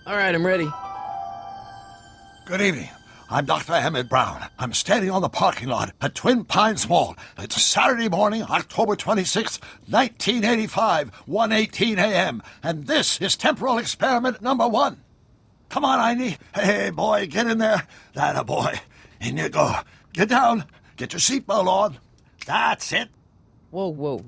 All right, I'm ready. Good evening. I'm Dr. Emmett Brown. I'm standing on the parking lot at Twin Pines Mall. It's Saturday morning, October 26th, 1985, 1:18 a.m. And this is Temporal Experiment number 1. Come on, Einie. Hey, boy, get in there. That a boy. In you go. Get down. Get your seatbelt on. That's it. Whoa.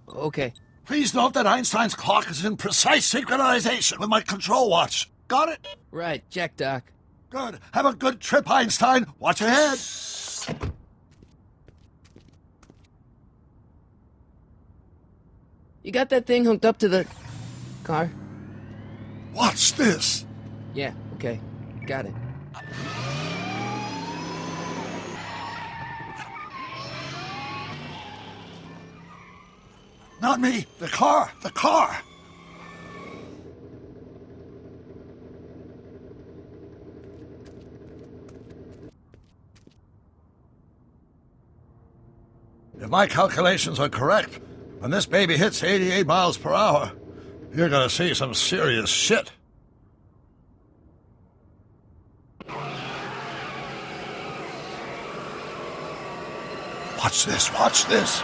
Okay. Please note that Einstein's clock is in precise synchronization with my control watch. Got it? Right, check, Doc. Good. Have a good trip, Einstein. Watch your head. You got that thing hooked up to the car? Watch this. Yeah, okay. Got it. Not me. The car. The car. If my calculations are correct, when this baby hits 88 miles per hour, you're gonna see some serious shit. Watch this, watch this.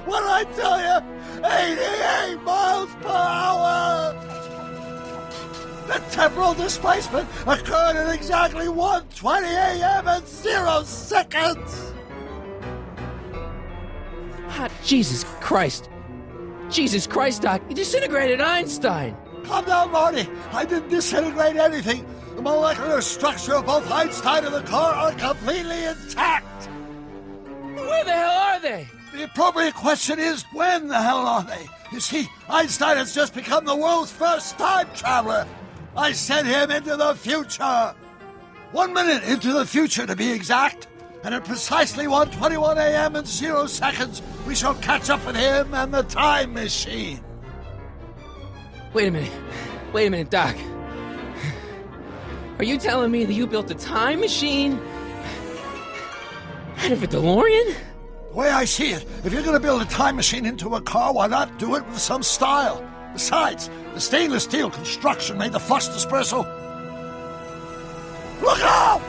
What did I tell you? 88 miles per hour! The temporal displacement occurred at exactly 1:20 a.m. and 0 seconds! Ah, Jesus Christ, Doc. You disintegrated Einstein. Calm down, Marty. I didn't disintegrate anything. The molecular structure of both Einstein and the car are completely intact. Where the hell are they? The appropriate question is, when the hell are they? You see, Einstein has just become the world's first time traveler. I sent him into the future. 1 minute into the future, to be exact. And at precisely 1:21 a.m. and 0 seconds, we shall catch up with him and the time machine. Wait a minute, Doc. Are you telling me that you built a time machine out of a DeLorean? The way I see it, if you're going to build a time machine into a car, why not do it with some style? Besides, the stainless steel construction made the flux dispersal. Look out!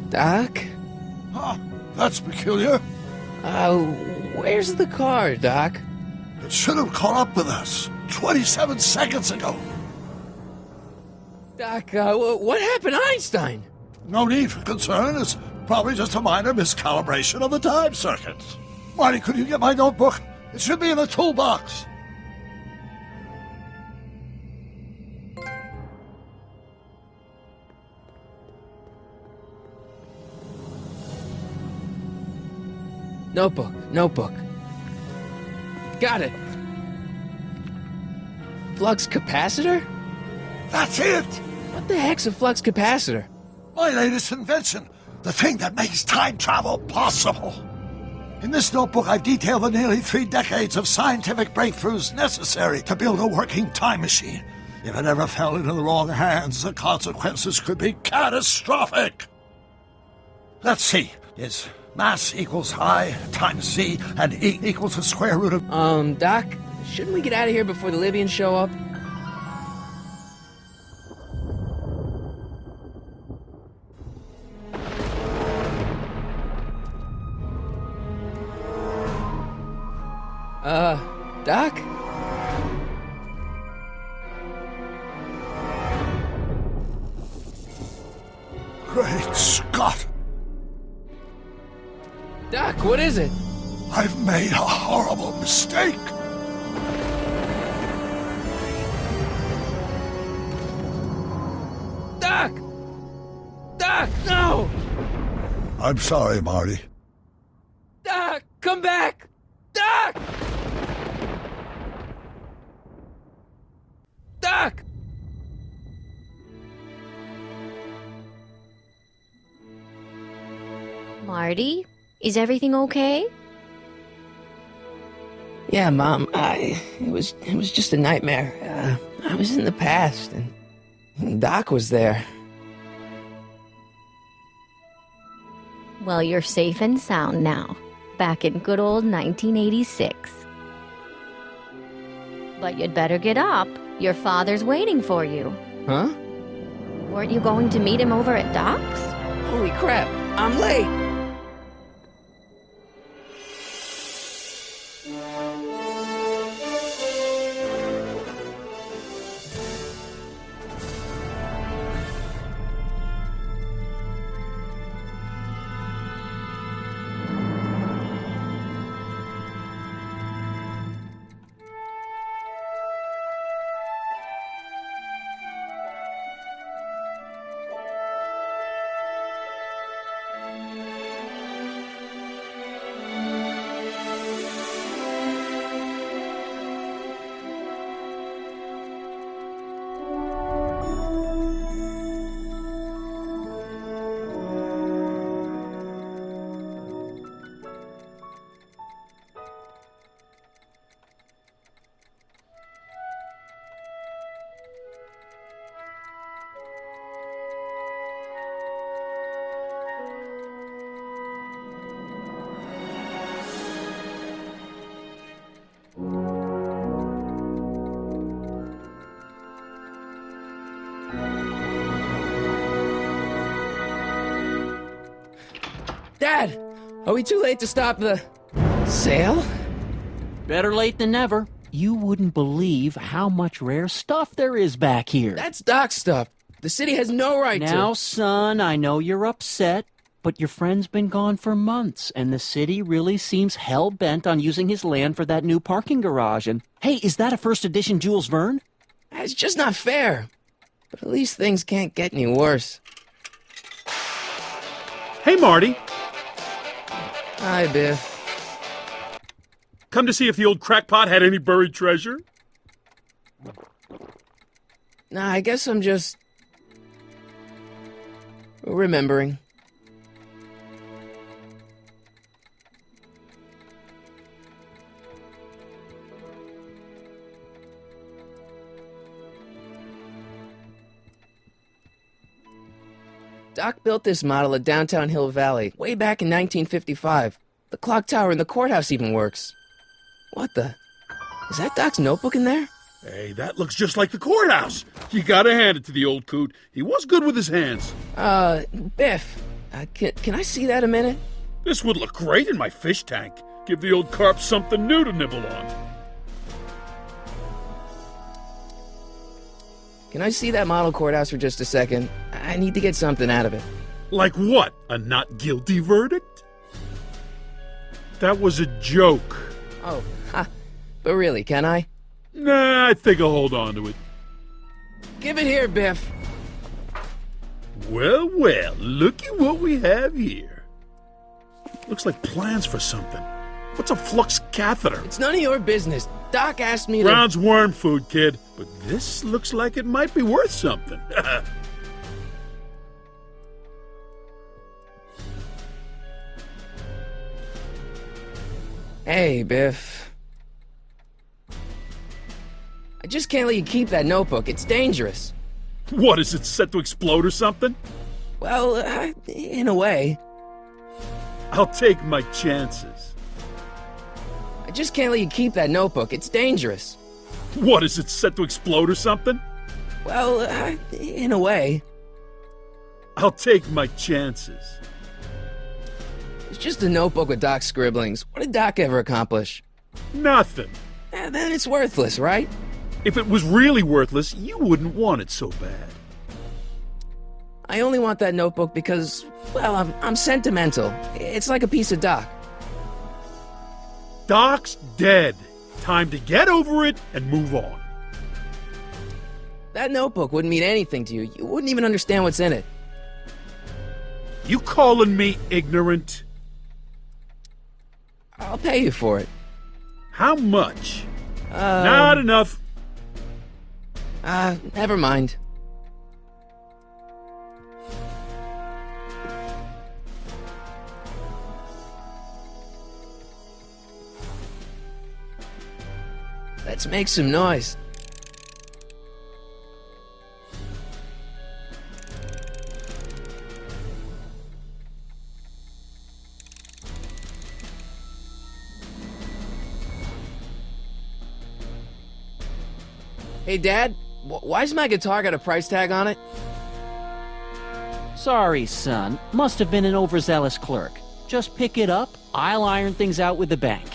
Doc? Huh, that's peculiar. Where's the car, Doc? It should have caught up with us 27 seconds ago. Doc, what happened to Einstein? No need for concern. It's probably just a minor miscalibration of the time circuits. Marty, could you get my notebook? It should be in the toolbox. Notebook. Got it. Flux capacitor? That's it! What the heck's a flux capacitor? My latest invention. The thing that makes time travel possible. In this notebook, I've detailed the nearly 3 decades of scientific breakthroughs necessary to build a working time machine. If it ever fell into the wrong hands, the consequences could be catastrophic. Let's see. Is mass equals I times Z and E equals the square root of... Doc, shouldn't we get out of here before the Libyans show up? Doc? Great Scott! Doc, what is it? I've made a horrible mistake! Doc! Doc, no! I'm sorry, Marty. Doc, come back! Doc! Doc! Marty, is everything okay? Yeah, Mom, it was just a nightmare. I was in the past, and Doc was there. Well, you're safe and sound now, back in good old 1986. But you'd better get up. Your father's waiting for you. Huh? Weren't you going to meet him over at Doc's? Holy crap, I'm late! Dad, are we too late to stop the sale? Better late than never. You wouldn't believe how much rare stuff there is back here. That's Doc stuff. The city has no right to... Now, son, I know you're upset, but your friend's been gone for months, and the city really seems hell-bent on using his land for that new parking garage. And, hey, is that a first edition Jules Verne? It's just not fair. But at least things can't get any worse. Hey, Marty. Hi, Biff. Come to see if the old crackpot had any buried treasure? Nah, I guess I'm just... remembering. Doc built this model at downtown Hill Valley way back in 1955. The clock tower in the courthouse even works. What the? Is that Doc's notebook in there? Hey, that looks just like the courthouse. You gotta hand it to the old coot. He was good with his hands. Biff, can I see that a minute? This would look great in my fish tank. Give the old carp something new to nibble on. Can I see that model courthouse for just a second? I need to get something out of it. Like what? A not guilty verdict? That was a joke. Oh, ha. But really, can I? Nah, I think I'll hold on to it. Give it here, Biff. Well, well, looky what we have here. Looks like plans for something. What's a flux catheter? It's none of your business. Doc asked me to... Brown's worm food, kid. But this looks like it might be worth something. Hey, Biff. I just can't let you keep that notebook. It's dangerous. What, is it set to explode or something? Well, in a way. I'll take my chances. I just can't let you keep that notebook. It's dangerous. What, is it set to explode or something? Well, in a way. I'll take my chances. It's just a notebook with Doc's scribblings. What did Doc ever accomplish? Nothing. Then it's worthless, right? If it was really worthless, you wouldn't want it so bad. I only want that notebook because, well, I'm sentimental. It's like a piece of Doc. Doc's dead. Time to get over it and move on. That notebook wouldn't mean anything to you. You wouldn't even understand what's in it. You calling me ignorant? I'll pay you for it. How much? Not enough. Never mind. Let's make some noise. Hey, Dad, why's my guitar got a price tag on it? Sorry, son. Must have been an overzealous clerk. Just pick it up. I'll iron things out with the bank.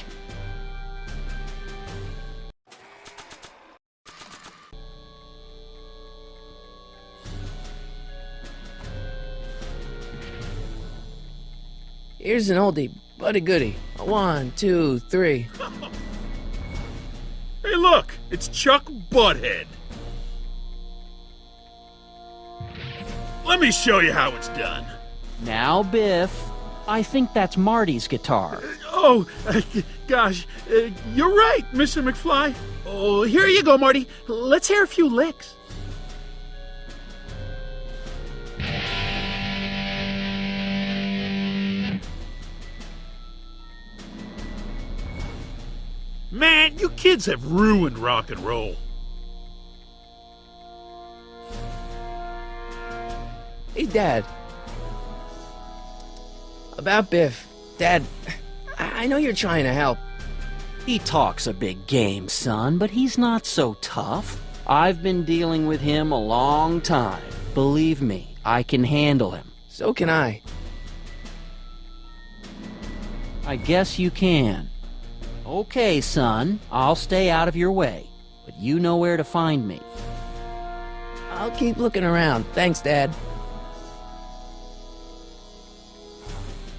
Here's an oldie, but a goodie. 1, 2, 3. Hey, look! It's Chuck Butthead. Let me show you how it's done. Now, Biff, I think that's Marty's guitar. Oh, gosh, you're right, Mr. McFly. Oh, here you go, Marty. Let's hear a few licks. Man, you kids have ruined rock and roll. Hey, Dad. About Biff. Dad, I know you're trying to help. He talks a big game, son, but he's not so tough. I've been dealing with him a long time. Believe me, I can handle him. So can I. I guess you can. Okay, son, I'll stay out of your way, but you know where to find me. I'll keep looking around. Thanks, Dad.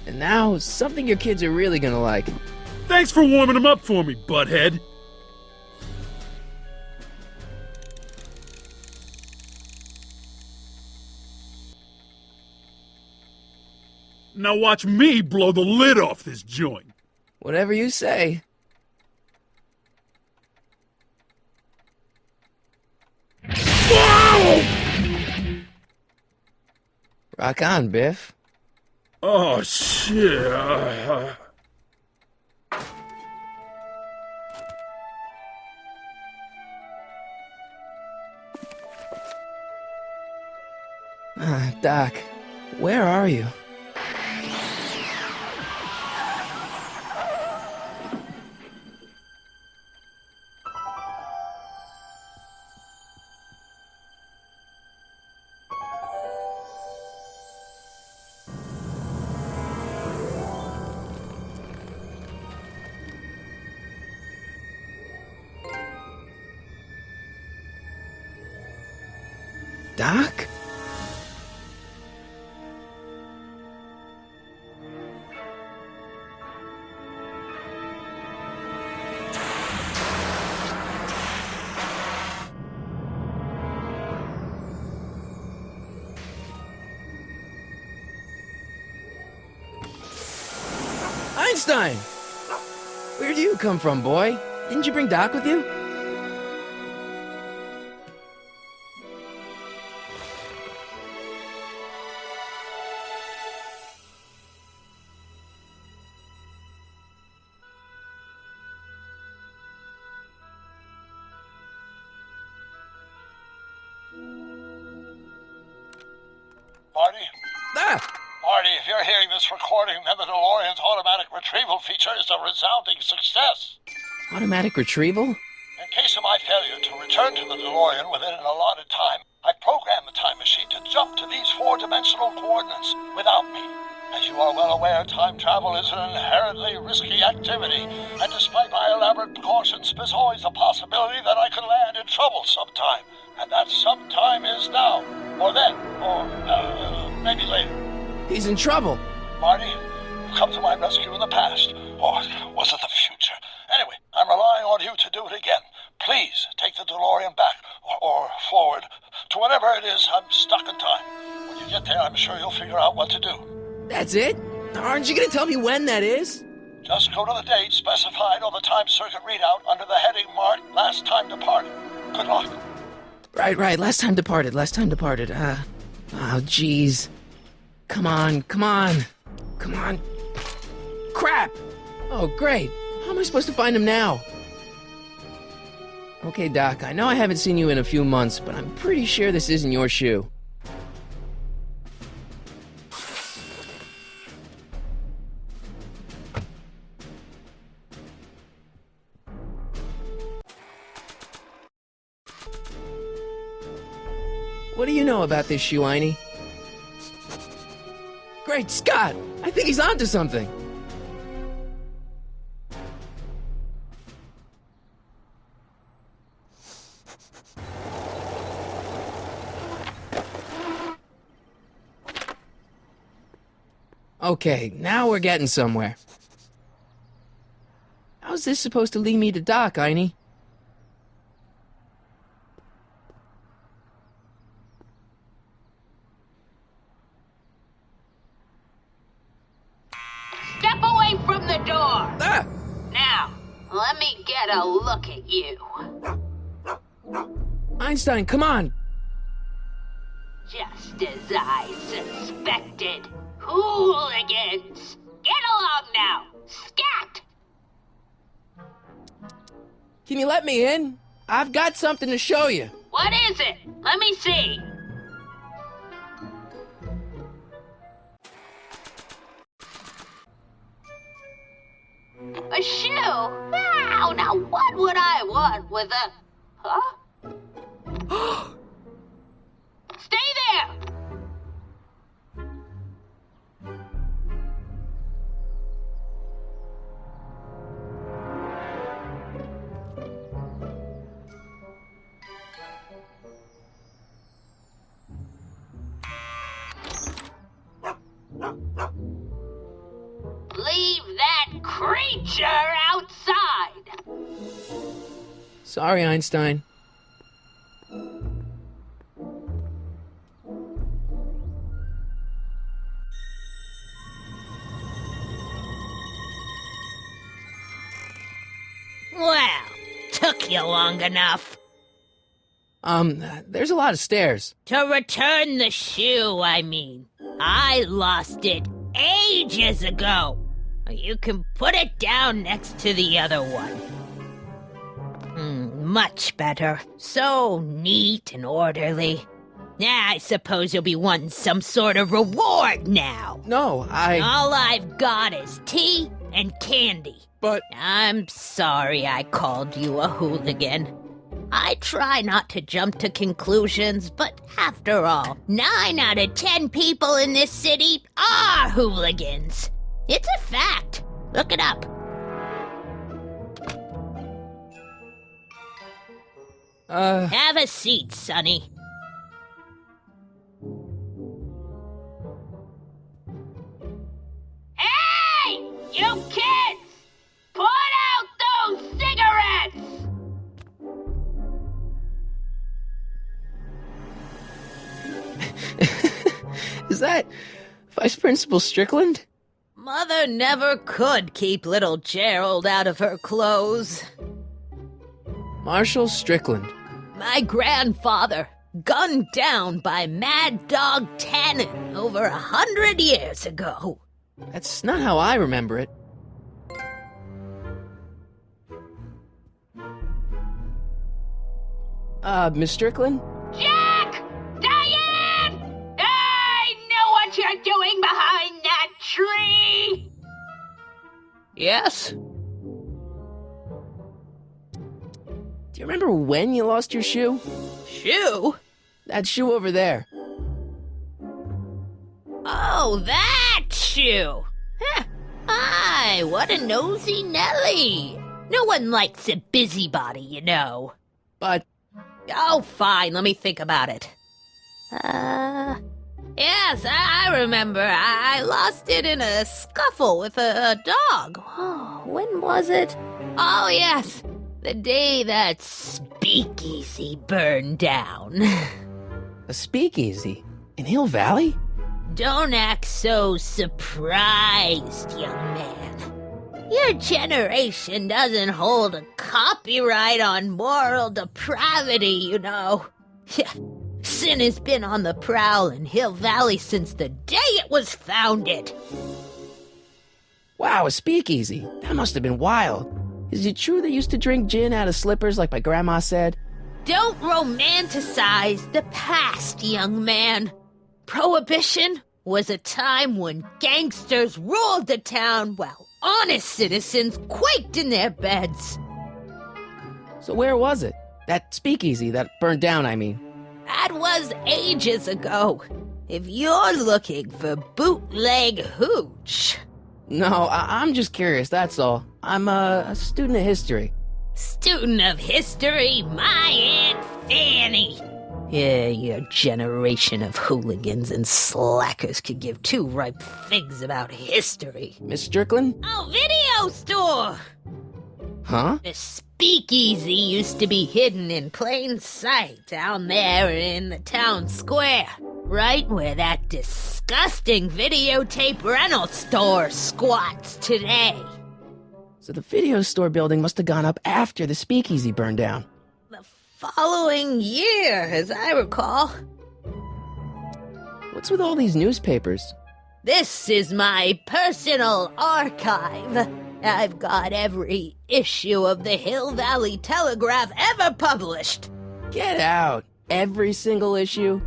And now, something your kids are really gonna like. Thanks for warming them up for me, butthead. Now watch me blow the lid off this joint. Whatever you say. Whoa! Rock on, Biff. Oh, shit. Doc, where are you? Doc? Einstein! Where do you come from, boy? Didn't you bring Doc with you? Marty? Ah! Marty, if you're hearing this recording, then the DeLorean's automatic retrieval feature is a resounding success. Automatic retrieval? In case of my failure to return to the DeLorean within an allotted time, I programmed the time machine to jump to these four-dimensional coordinates without me. As you are well aware, time travel is an inherently risky activity, and despite my elaborate precautions, there's always a possibility that I could land in trouble sometime. And that sometime is now, or then, or maybe later. He's in trouble. Marty, you've come to my rescue in the past, or was it the future? Anyway, I'm relying on you to do it again. Please take the DeLorean back, or forward, to whatever it is I'm stuck in time. When you get there, I'm sure you'll figure out what to do. That's it? Aren't you gonna tell me when that is? Just go to the date specified on the time circuit readout under the heading marked Last Time Departed. Good luck. Right. Last time departed. Oh, jeez. Come on. Crap! Oh, great. How am I supposed to find him now? Okay, Doc, I know I haven't seen you in a few months, but I'm pretty sure this isn't your shoe. What do you know about this shoe, Einie? Great Scott! I think he's onto something! Okay, now we're getting somewhere. How's this supposed to lead me to Doc, Einie? Step away from the door! Ah! Now, let me get a look at you. Einstein, come on! Just as I suspected. Hooligans! Get along now! Scat! Can you let me in? I've got something to show you. What is it? Let me see. A shoe? Wow, now what would I want with a... Huh? Stay there! Leave that creature outside! Sorry, Einstein. Well, took you long enough. There's a lot of stairs. To return the shoe, I mean. I lost it ages ago. You can put it down next to the other one. Much better. So neat and orderly. I suppose you'll be wanting some sort of reward now. No, All I've got is tea and candy. But... I'm sorry I called you a hooligan. I try not to jump to conclusions, but after all, 9 out of 10 people in this city are hooligans. It's a fact. Look it up. Have a seat, Sonny. Hey! You kids! Put out those cigarettes! Is that Vice Principal Strickland? Mother never could keep little Gerald out of her clothes. Marshal Strickland. My grandfather, gunned down by Mad Dog Tannen over 100 years ago. That's not how I remember it. Miss Strickland? Jack! Diane! I know what you're doing behind that tree! Yes? Do you remember when you lost your shoe? Shoe? That shoe over there. Oh, that shoe! Huh. Aye, what a nosy Nelly! No one likes a busybody, you know. But... Oh, fine, let me think about it. Yes, I remember. I lost it in a scuffle with a dog. Oh, when was it? Oh, yes, the day that speakeasy burned down. a speakeasy? In Hill Valley? Don't act so surprised, young man. Your generation doesn't hold a copyright on moral depravity, you know. Sin has been on the prowl in Hill Valley since the day it was founded. Wow, a speakeasy. That must have been wild. Is it true they used to drink gin out of slippers like my grandma said? Don't romanticize the past, young man. Prohibition was a time when gangsters ruled the town while honest citizens quaked in their beds. So where was it? That speakeasy that burned down, I mean. That was ages ago. If you're looking for bootleg hooch. No, I'm just curious, that's all. I'm a student of history. Student of history, my Aunt Fanny. Yeah, your generation of hooligans and slackers could give two ripe figs about history. Miss Strickland? Oh, video store! Huh? The speakeasy used to be hidden in plain sight down there in the town square. Right where that disgusting videotape rental store squats today. So the video store building must have gone up after the speakeasy burned down. The following year, as I recall. What's with all these newspapers? This is my personal archive. I've got every issue of the Hill Valley Telegraph ever published. Get out! Every single issue?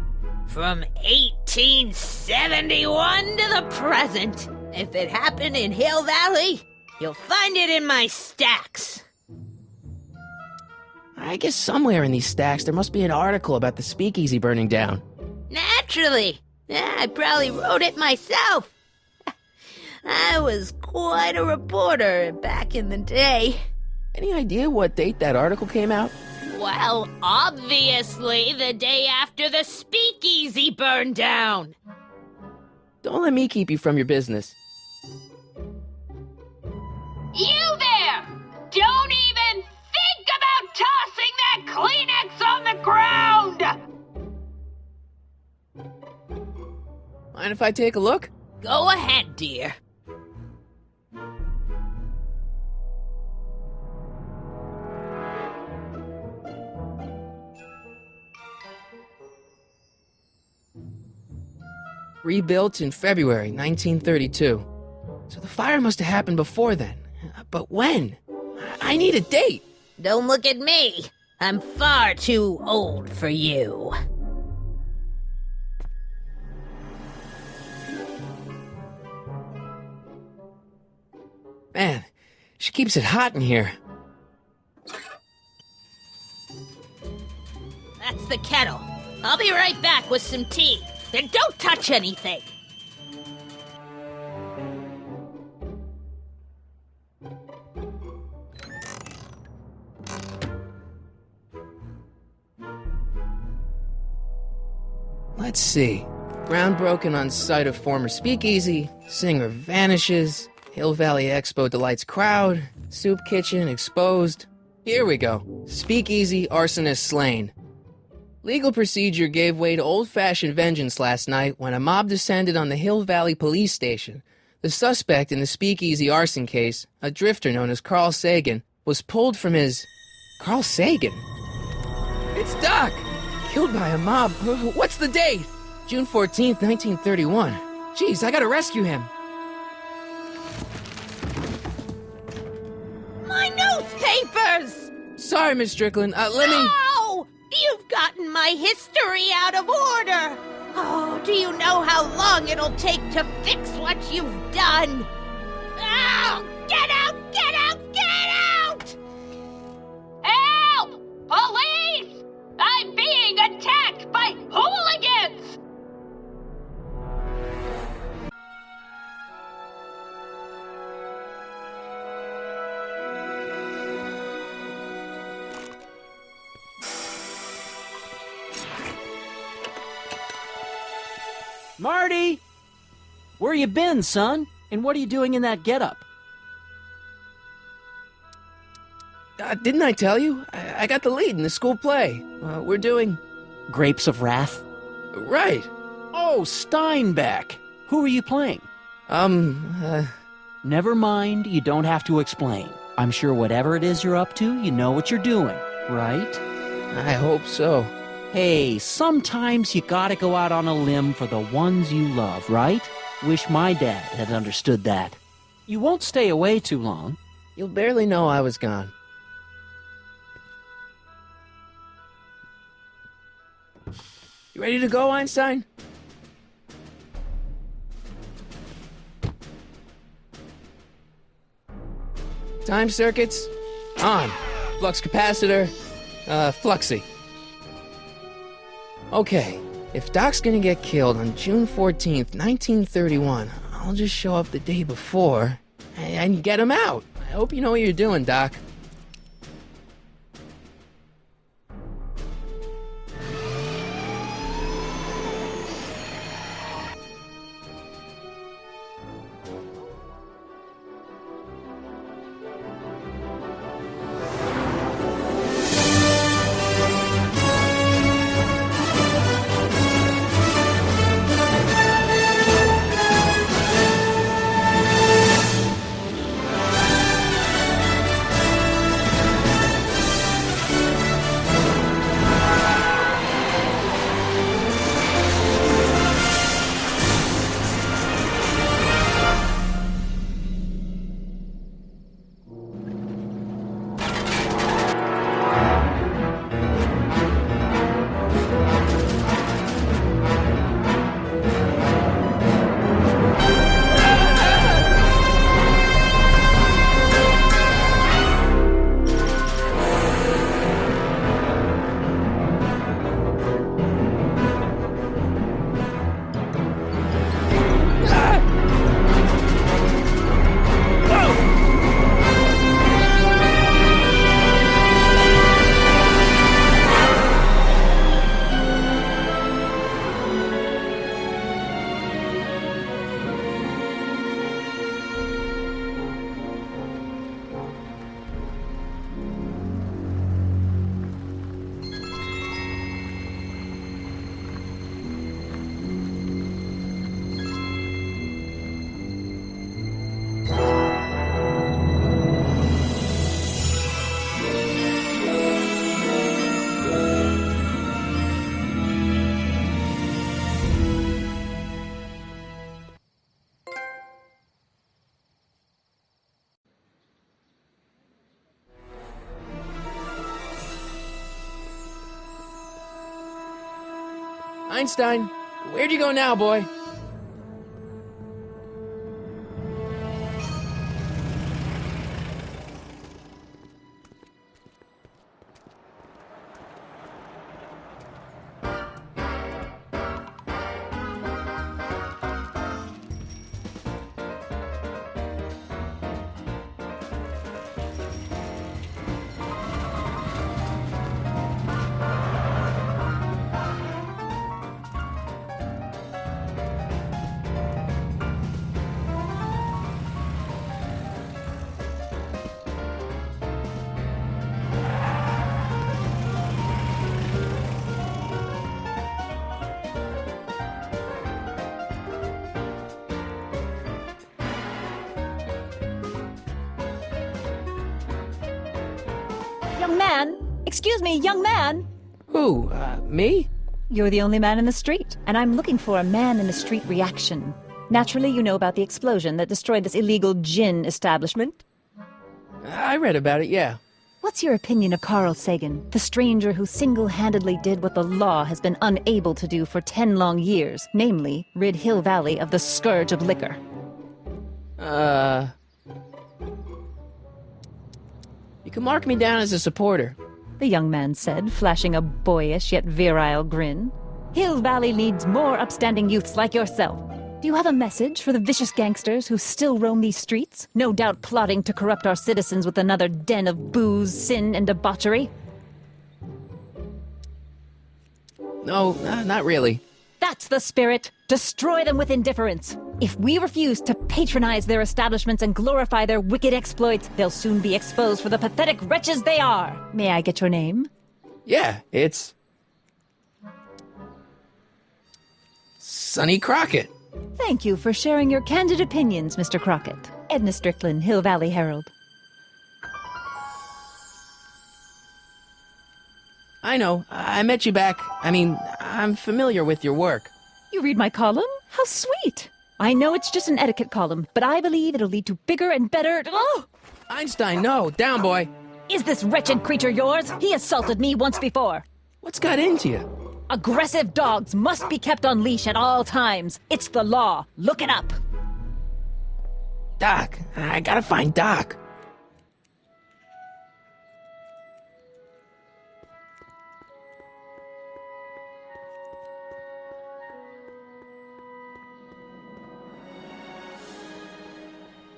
From 1871 to the present. If it happened in Hill Valley, you'll find it in my stacks. I guess somewhere in these stacks there must be an article about the speakeasy burning down. Naturally. I probably wrote it myself. I was quite a reporter back in the day. Any idea what date that article came out? Well, obviously the day after the speakeasy burned down. Don't let me keep you from your business. You there! Don't even think about tossing that Kleenex on the ground! Mind if I take a look? Go ahead, dear. Rebuilt in February 1932. So the fire must have happened before then. But when? I need a date. Don't look at me. I'm far too old for you. Man, she keeps it hot in here. That's the kettle. I'll be right back with some tea. Then don't touch anything. Let's see. Ground broken on site of former speakeasy. Singer vanishes. Hill Valley Expo delights crowd. Soup kitchen exposed. Here we go. Speakeasy arsonist slain. Legal procedure gave way to old-fashioned vengeance last night when a mob descended on the Hill Valley Police Station. The suspect in the speakeasy arson case, a drifter known as Carl Sagan, was pulled from his... Carl Sagan? It's Doc! Killed by a mob. What's the date? June 14th, 1931. Jeez, I gotta rescue him. My newspapers! Sorry, Miss Strickland. Let me... No! You've gotten my history out of order! Oh, do you know how long it'll take to fix what you've done? Oh, get out! Get out! Get out! Help! Police! I'm being attacked by hooligans! Marty! Where you been, son? And what are you doing in that getup? Didn't I tell you? I got the lead in the school play. We're doing... Grapes of Wrath? Right. Oh, Steinbeck! Who are you playing? Never mind, you don't have to explain. I'm sure whatever it is you're up to, you know what you're doing, right? I hope so. Hey, sometimes you gotta go out on a limb for the ones you love, right? Wish my dad had understood that. You won't stay away too long. You'll barely know I was gone. You ready to go, Einstein? Time circuits on. Flux capacitor, fluxy. Okay, if Doc's gonna get killed on June 14th, 1931, I'll just show up the day before and get him out. I hope you know what you're doing, Doc. Einstein, where'd you go now, boy? Young man! Excuse me, young man! Who, me? You're the only man in the street, and I'm looking for a man-in-the-street reaction. Naturally, you know about the explosion that destroyed this illegal gin establishment. I read about it, yeah. What's your opinion of Carl Sagan, the stranger who single-handedly did what the law has been unable to do for 10 long years, namely, rid Hill Valley of the scourge of liquor? You can mark me down as a supporter. The young man said, flashing a boyish yet virile grin. Hill Valley needs more upstanding youths like yourself. Do you have a message for the vicious gangsters who still roam these streets, no doubt plotting to corrupt our citizens with another den of booze, sin, and debauchery? No, not really. That's the spirit! Destroy them with indifference! If we refuse to patronize their establishments and glorify their wicked exploits, they'll soon be exposed for the pathetic wretches they are! May I get your name? Yeah, it's... Sonny Crockett. Thank you for sharing your candid opinions, Mr. Crockett. Edna Strickland, Hill Valley Herald. I know. I met you back. I'm familiar with your work. You read my column? How sweet! I know it's just an etiquette column, but I believe it'll lead to bigger and better... Oh! Einstein, no. Down, boy. Is this wretched creature yours? He assaulted me once before. What's got into you? Aggressive dogs must be kept on leash at all times. It's the law. Look it up. Doc. I gotta find Doc.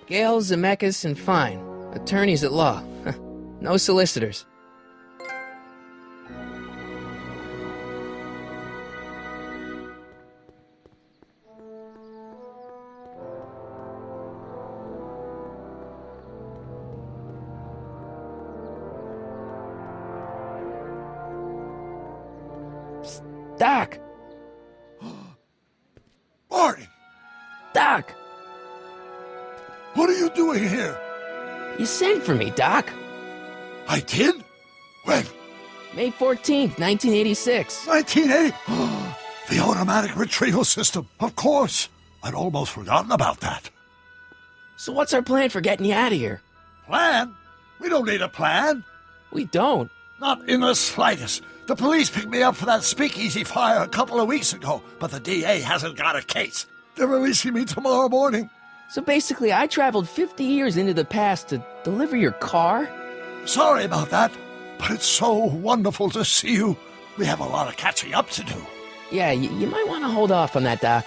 Gale, Zemeckis, and Fine. Attorneys at law. No solicitors. Psst, Doc! Marty! Doc! What are you doing here? You sent for me, Doc. I did? When? May 14th, 1986. 1980? The automatic retrieval system. Of course. I'd almost forgotten about that. So what's our plan for getting you out of here? Plan? We don't need a plan. We don't. Not in the slightest. The police picked me up for that speakeasy fire a couple of weeks ago, but the DA hasn't got a case. They're releasing me tomorrow morning. So basically, I traveled 50 years into the past to deliver your car? Sorry about that, but it's so wonderful to see you. We have a lot of catching up to do. Yeah, you might want to hold off on that, Doc.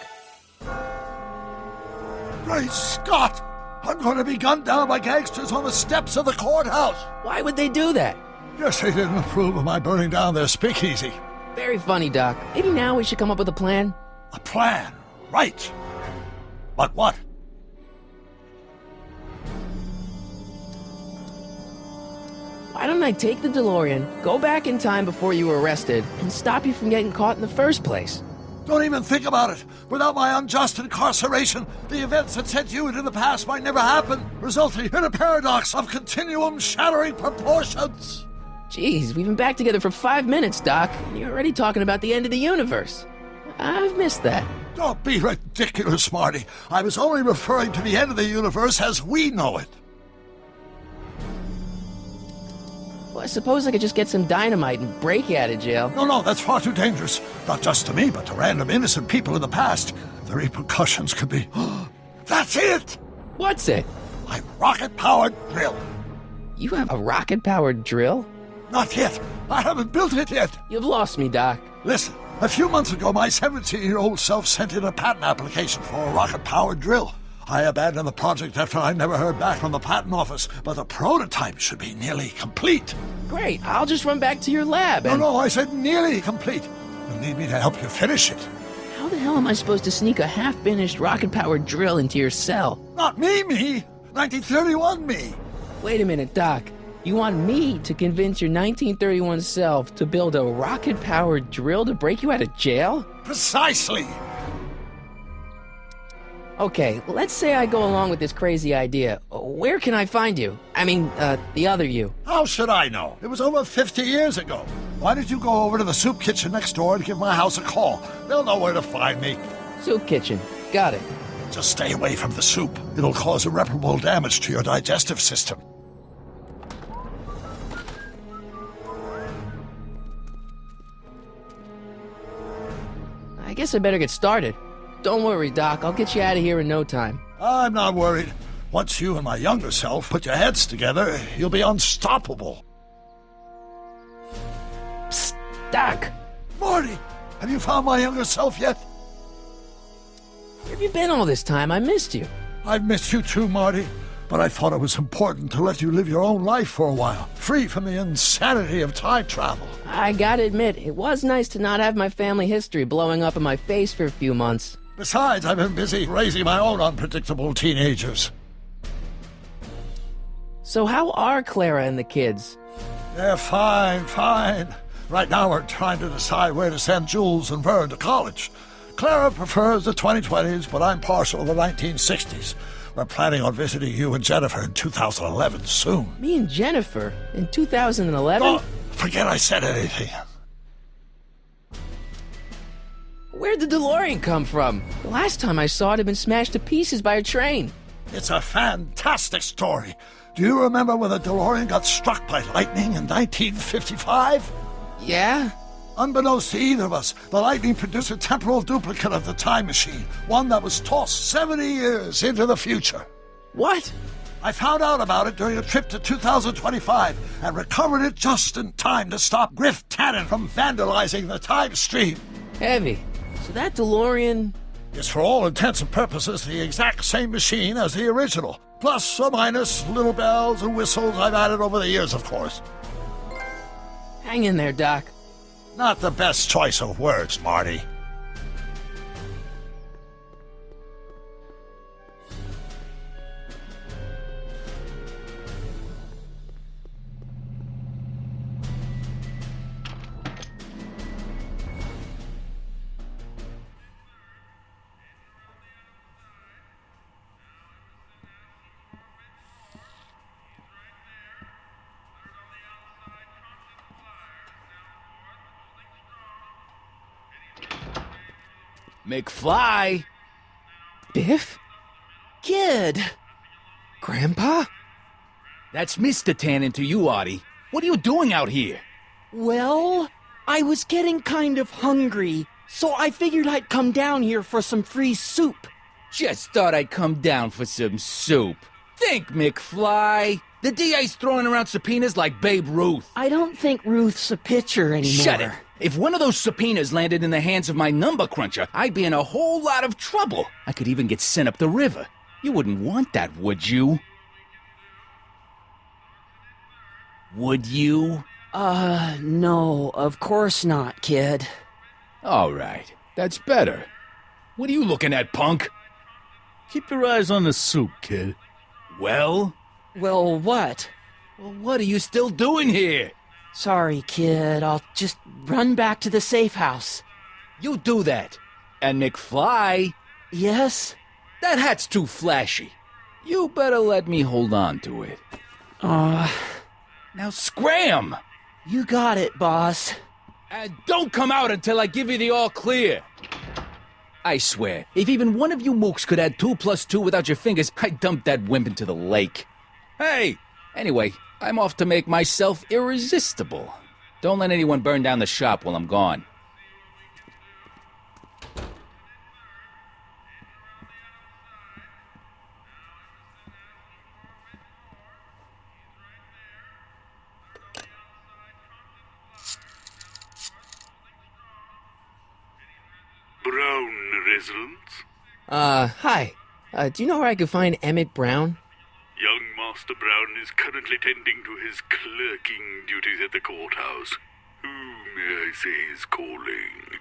Great Scott! I'm going to be gunned down by gangsters on the steps of the courthouse. Why would they do that? Guess they didn't approve of my burning down their speakeasy. Very funny, Doc. Maybe now we should come up with a plan? A plan, right. But what? Why don't I take the DeLorean, go back in time before you were arrested, and stop you from getting caught in the first place? Don't even think about it. Without my unjust incarceration, the events that sent you into the past might never happen, resulting in a paradox of continuum-shattering proportions. Jeez, we've been back together for 5 minutes, Doc, and you're already talking about the end of the universe. I've missed that. Don't be ridiculous, Marty. I was only referring to the end of the universe as we know it. Well, I suppose I could just get some dynamite and break you out of jail. No, that's far too dangerous. Not just to me, but to random innocent people in the past. The repercussions could be... That's it! What's it? My rocket-powered drill. You have a rocket-powered drill? Not yet. I haven't built it yet. You've lost me, Doc. Listen, a few months ago, my 17-year-old self sent in a patent application for a rocket-powered drill. I abandoned the project after I never heard back from the patent office, but the prototype should be nearly complete. Great, I'll just run back to your lab and... No, I said nearly complete. You'll need me to help you finish it. How the hell am I supposed to sneak a half-finished rocket-powered drill into your cell? Not me! 1931 me! Wait a minute, Doc. You want me to convince your 1931 self to build a rocket-powered drill to break you out of jail? Precisely! Okay, let's say I go along with this crazy idea. Where can I find you? I mean, the other you. How should I know? It was over 50 years ago. Why don't you go over to the soup kitchen next door and give my house a call? They'll know where to find me. Soup kitchen. Got it. Just stay away from the soup. It'll cause irreparable damage to your digestive system. I guess I better get started. Don't worry, Doc. I'll get you out of here in no time. I'm not worried. Once you and my younger self put your heads together, you'll be unstoppable. Psst, Doc. Marty, have you found my younger self yet? Where have you been all this time? I missed you. I've missed you too, Marty. But I thought it was important to let you live your own life for a while, free from the insanity of time travel. I gotta admit, it was nice to not have my family history blowing up in my face for a few months. Besides, I've been busy raising my own unpredictable teenagers. So how are Clara and the kids? They're fine. Right now we're trying to decide where to send Jules and Vern to college. Clara prefers the 2020s, but I'm partial to the 1960s. We're planning on visiting you and Jennifer in 2011 soon. Me and Jennifer? In 2011? Oh, forget I said anything. Where'd the DeLorean come from? The last time I saw it had been smashed to pieces by a train. It's a fantastic story. Do you remember when the DeLorean got struck by lightning in 1955? Yeah? Unbeknownst to either of us, the lightning produced a temporal duplicate of the time machine, one that was tossed 70 years into the future. What? I found out about it during a trip to 2025 and recovered it just in time to stop Griff Tannen from vandalizing the time stream. Heavy. So that DeLorean... It's for all intents and purposes the exact same machine as the original. Plus or minus little bells and whistles I've added over the years, of course. Hang in there, Doc. Not the best choice of words, Marty. McFly? Biff? Kid! Grandpa? That's Mr. Tannen to you, Artie. What are you doing out here? Well, I was getting kind of hungry, so I figured I'd come down here for some free soup. Just thought I'd come down for some soup. Think, McFly. The DA's throwing around subpoenas like Babe Ruth. I don't think Ruth's a pitcher anymore. Shut it. If one of those subpoenas landed in the hands of my number cruncher, I'd be in a whole lot of trouble. I could even get sent up the river. You wouldn't want that, would you? Would you? No, of course not, kid. All right. That's better. What are you looking at, punk? Keep your eyes on the soup, kid. Well? Well, what? Well, what are you still doing here? Sorry, kid. I'll just run back to the safe house. You do that. And McFly? Yes? That hat's too flashy. You better let me hold on to it. Now scram! You got it, boss. And don't come out until I give you the all clear. I swear, if even one of you mooks could add 2 + 2 without your fingers, I'd dump that wimp into the lake. Hey! Anyway, I'm off to make myself irresistible. Don't let anyone burn down the shop while I'm gone. Brown residence? Hi. Do you know where I could find Emmett Brown? Young Master Brown is currently tending to his clerking duties at the courthouse. Who, may I say, is calling?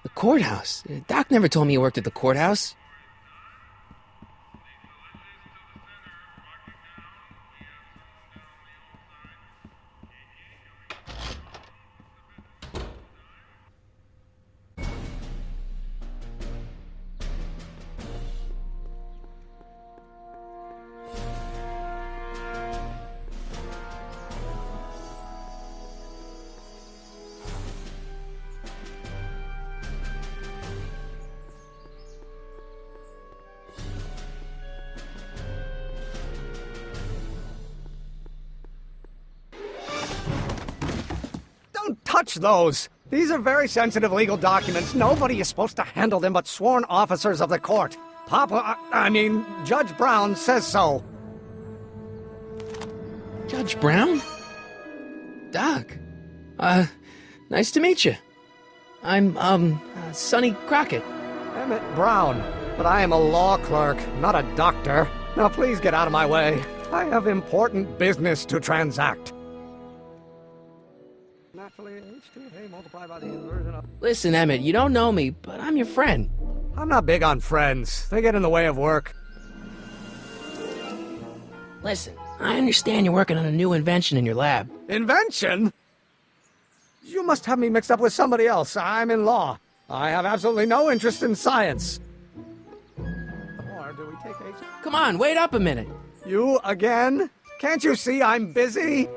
The courthouse? Doc never told me he worked at the courthouse. Don't touch those! These are very sensitive legal documents. Nobody is supposed to handle them but sworn officers of the court. Judge Brown says so. Judge Brown? Doc. Nice to meet you. I'm, Sonny Crockett. Emmett Brown. But I am a law clerk, not a doctor. Now please get out of my way. I have important business to transact. Naturally, H2A multiplied by the inversion of... Listen, Emmett, you don't know me, but I'm your friend. I'm not big on friends. They get in the way of work. Listen, I understand you're working on a new invention in your lab. Invention? You must have me mixed up with somebody else. I'm in law. I have absolutely no interest in science. Or do we take H... Come on, wait up a minute. You again? Can't you see I'm busy?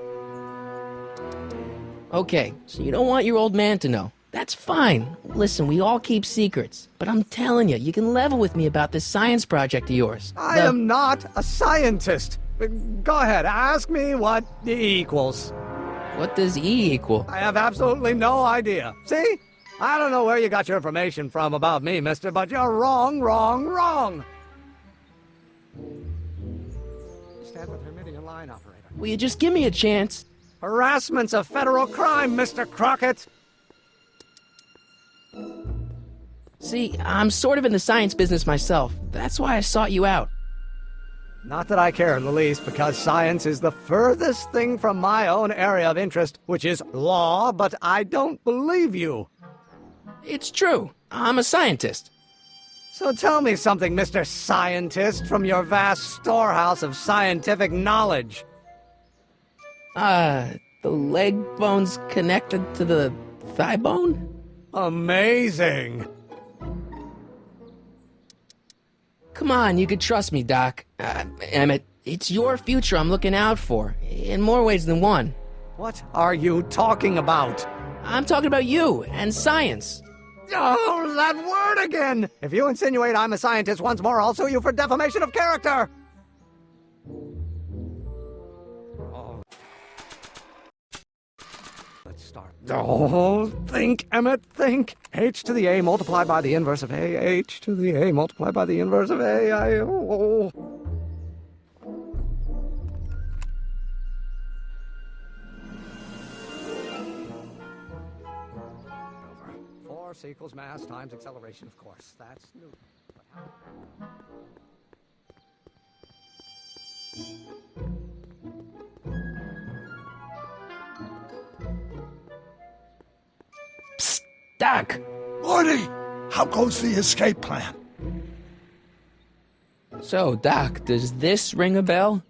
Okay, so you don't want your old man to know. That's fine. Listen, we all keep secrets. But I'm telling you, you can level with me about this science project of yours. I am not a scientist. Go ahead, ask me what E equals. What does E equal? I have absolutely no idea. See? I don't know where you got your information from about me, mister, but you're wrong, wrong, wrong! Stand with Hermitian line operator. Will you just give me a chance? Harassment's a federal crime, Mr. Crockett! See, I'm sort of in the science business myself. That's why I sought you out. Not that I care in the least, because science is the furthest thing from my own area of interest, which is law, but I don't believe you. It's true. I'm a scientist. So tell me something, Mr. Scientist, from your vast storehouse of scientific knowledge. The leg bone's connected to the thigh bone? Amazing! Come on, you could trust me, Doc. Emmett, it's your future I'm looking out for, in more ways than one. What are you talking about? I'm talking about you and science. Oh, that word again! If you insinuate I'm a scientist once more, I'll sue you for defamation of character! Let's start. Oh, think, Emmett, think. H to the A multiplied by the inverse of A. H to the A multiplied by the inverse of A. Oh. Force equals mass times acceleration, of course. That's Newton. But how... Psst, Doc! Morty, how goes the escape plan? So, Doc, does this ring a bell?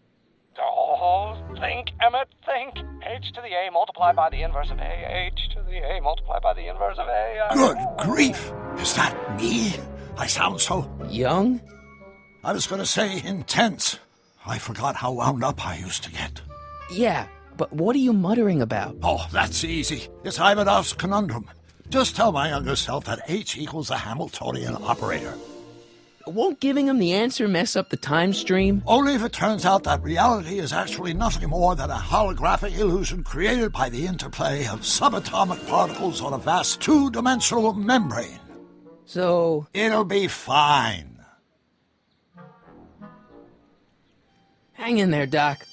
Oh, think, Emmett, think. H to the A multiplied by the inverse of A. H to the A multiplied by the inverse of A. Good grief! Is that me? I sound so... Young? I was going to say intense. I forgot how wound up I used to get. Yeah, but what are you muttering about? Oh, that's easy. It's Ivanov's conundrum. Just tell my younger self that H equals the Hamiltonian operator. Won't giving him the answer mess up the time stream? Only if it turns out that reality is actually nothing more than a holographic illusion created by the interplay of subatomic particles on a vast two-dimensional membrane. So... It'll be fine. Hang in there, Doc.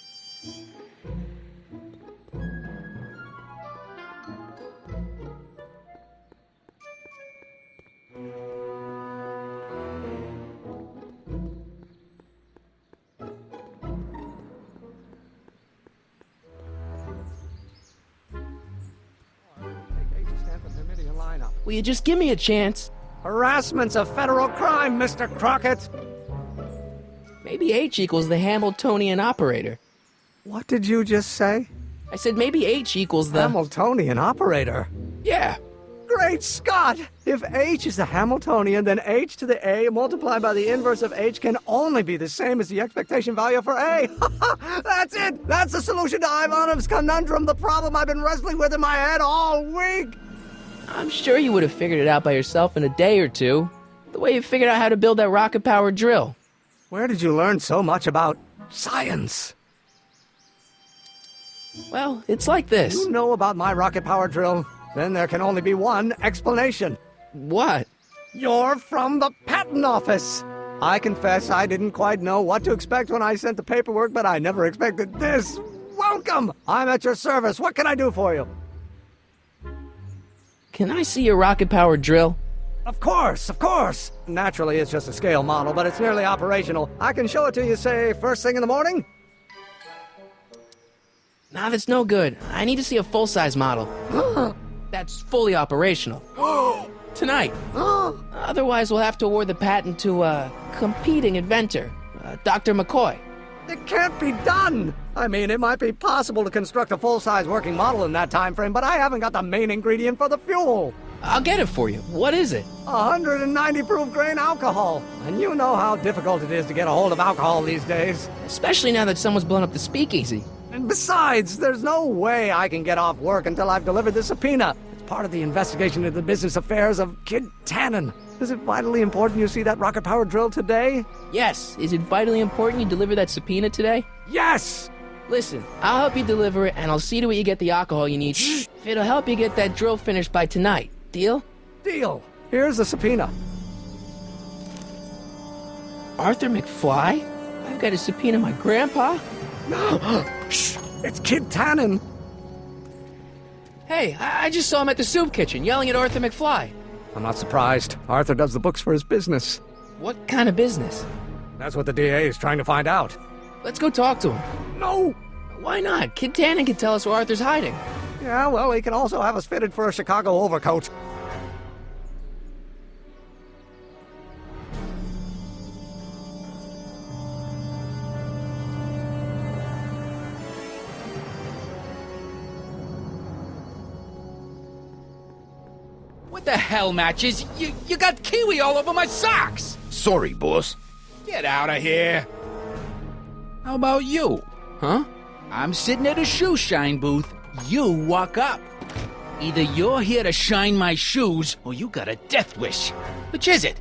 Will you just give me a chance? Harassment's a federal crime, Mr. Crockett! Maybe H equals the Hamiltonian operator. What did you just say? I said maybe H equals the... Hamiltonian operator? Yeah. Great Scott! If H is the Hamiltonian, then H to the A multiplied by the inverse of H can only be the same as the expectation value for A. That's it! That's the solution to Ivanov's conundrum, the problem I've been wrestling with in my head all week! I'm sure you would have figured it out by yourself in a day or two. The way you figured out how to build that rocket-powered drill. Where did you learn so much about science? Well, it's like this. You know about my rocket-powered drill? Then there can only be one explanation. What? You're from the patent office. I confess I didn't quite know what to expect when I sent the paperwork, but I never expected this. Welcome! I'm at your service. What can I do for you? Can I see your rocket-powered drill? Of course, of course! Naturally, it's just a scale model, but it's nearly operational. I can show it to you, say, first thing in the morning? Nah, that's no good. I need to see a full-size model. That's fully operational. Tonight. Otherwise, we'll have to award the patent to a competing inventor, Dr. McCoy. It can't be done! I mean, it might be possible to construct a full-size working model in that time frame, but I haven't got the main ingredient for the fuel. I'll get it for you. What is it? 190 proof grain alcohol. And you know how difficult it is to get a hold of alcohol these days. Especially now that someone's blown up the speakeasy. And besides, there's no way I can get off work until I've delivered the subpoena. It's part of the investigation into the business affairs of Kid Tannen. Is it vitally important you see that rocket-powered drill today? Yes. Is it vitally important you deliver that subpoena today? Yes! Listen, I'll help you deliver it, and I'll see to it you get the alcohol you need. If it'll help you get that drill finished by tonight. Deal? Deal. Here's the subpoena. Arthur McFly? I've got to subpoena my grandpa? Shh! It's Kid Tannen. Hey, I just saw him at the soup kitchen yelling at Arthur McFly. I'm not surprised. Arthur does the books for his business. What kind of business? That's what the DA is trying to find out. Let's go talk to him. No! Why not? Kid Tannen can tell us where Arthur's hiding. Yeah, well, he can also have us fitted for a Chicago overcoat. What the hell, Matches? You got kiwi all over my socks! Sorry, boss. Get out of here! How about you? Huh? I'm sitting at a shoe shine booth. You walk up. Either you're here to shine my shoes, or you got a death wish. Which is it?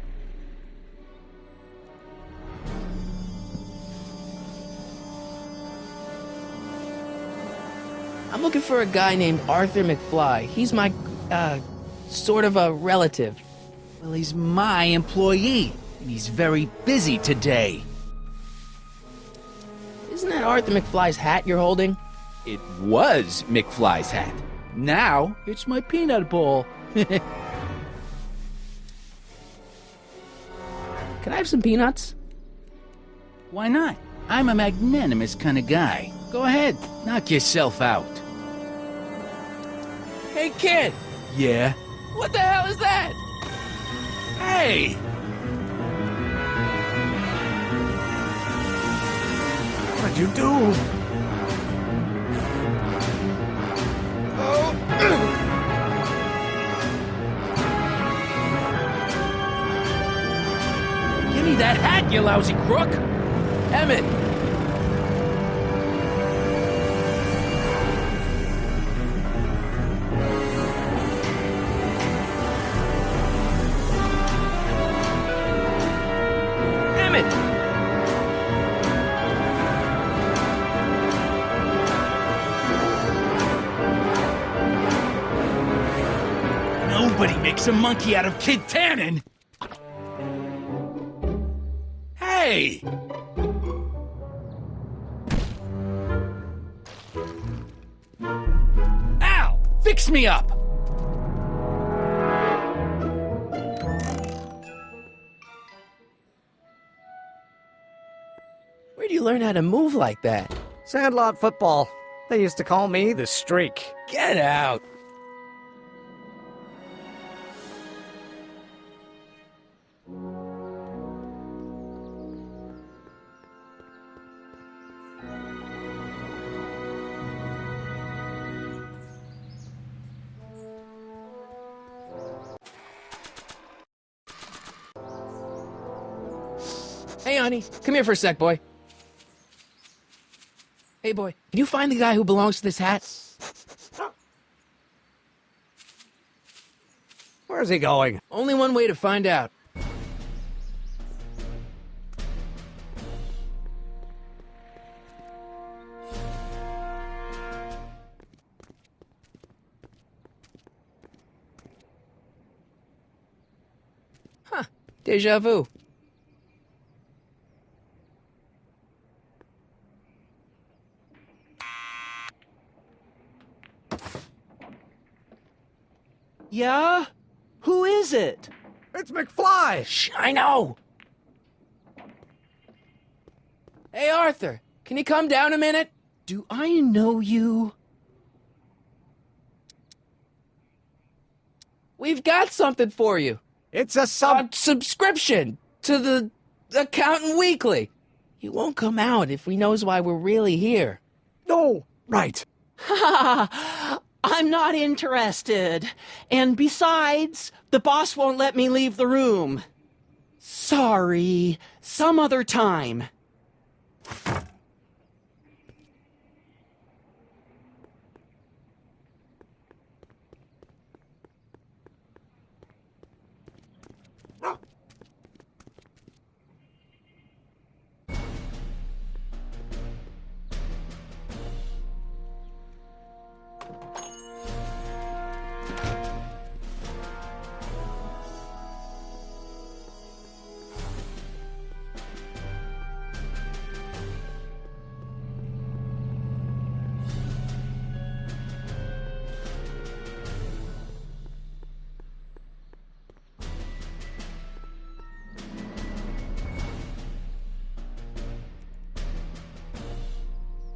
I'm looking for a guy named Arthur McFly. He's my, sort of a relative. Well, he's my employee, and he's very busy today. Isn't that Arthur McFly's hat you're holding? It was McFly's hat. Now, it's my peanut ball. Can I have some peanuts? Why not? I'm a magnanimous kind of guy. Go ahead, knock yourself out. Hey, kid! Yeah? What the hell is that? Hey! What'd you do? Give me that hat, you lousy crook! Emmett! Emmett! Nobody makes a monkey out of Kid Tannen! Hey! Al! Fix me up! Where'd you learn how to move like that? Sandlot football. They used to call me the Streak. Get out! Hey, honey, come here for a sec, boy. Hey, boy, can you find the guy who belongs to this hat? Where's he going? Only one way to find out. Huh, déjà vu. Yeah? Who is it? It's McFly! Shh, I know! Hey, Arthur, can you come down a minute? Do I know you? We've got something for you. It's a subscription to the Accountant Weekly. You won't come out if we knows why we're really here. No! Right. I'm not interested. And besides, the boss won't let me leave the room. Sorry. Some other time.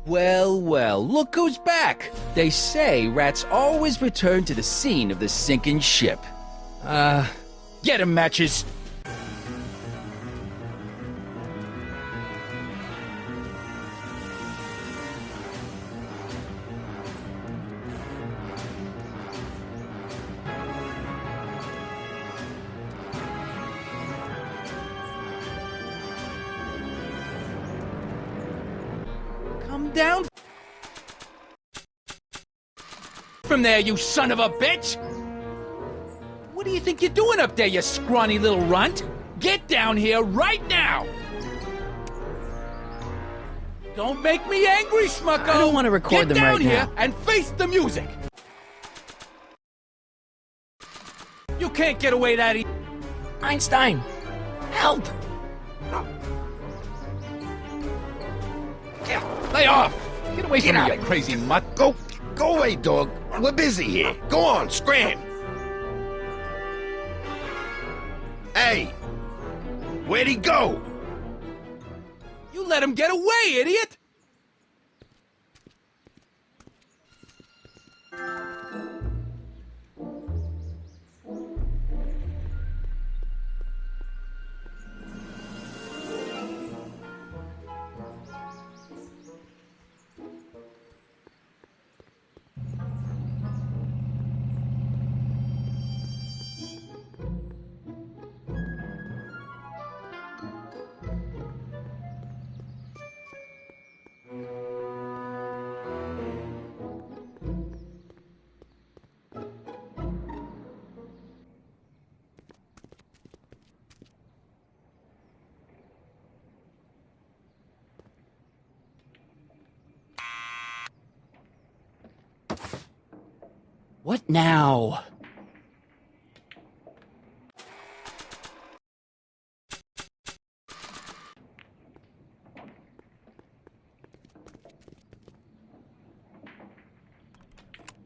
Well, well, look who's back! They say rats always return to the scene of the sinking ship. Get 'em, Matches! Come down from there, you son of a bitch! What do you think you're doing up there, you scrawny little runt? Get down here right now! Don't make me angry, Smucko! I don't want to record them right now. Get down here and face the music! You can't get away that easy. Einstein! Help! Lay off! Get away from me, you crazy mutt! Go away, dog. We're busy here. Go on, scram. Hey, where'd he go? You let him get away, idiot! What now?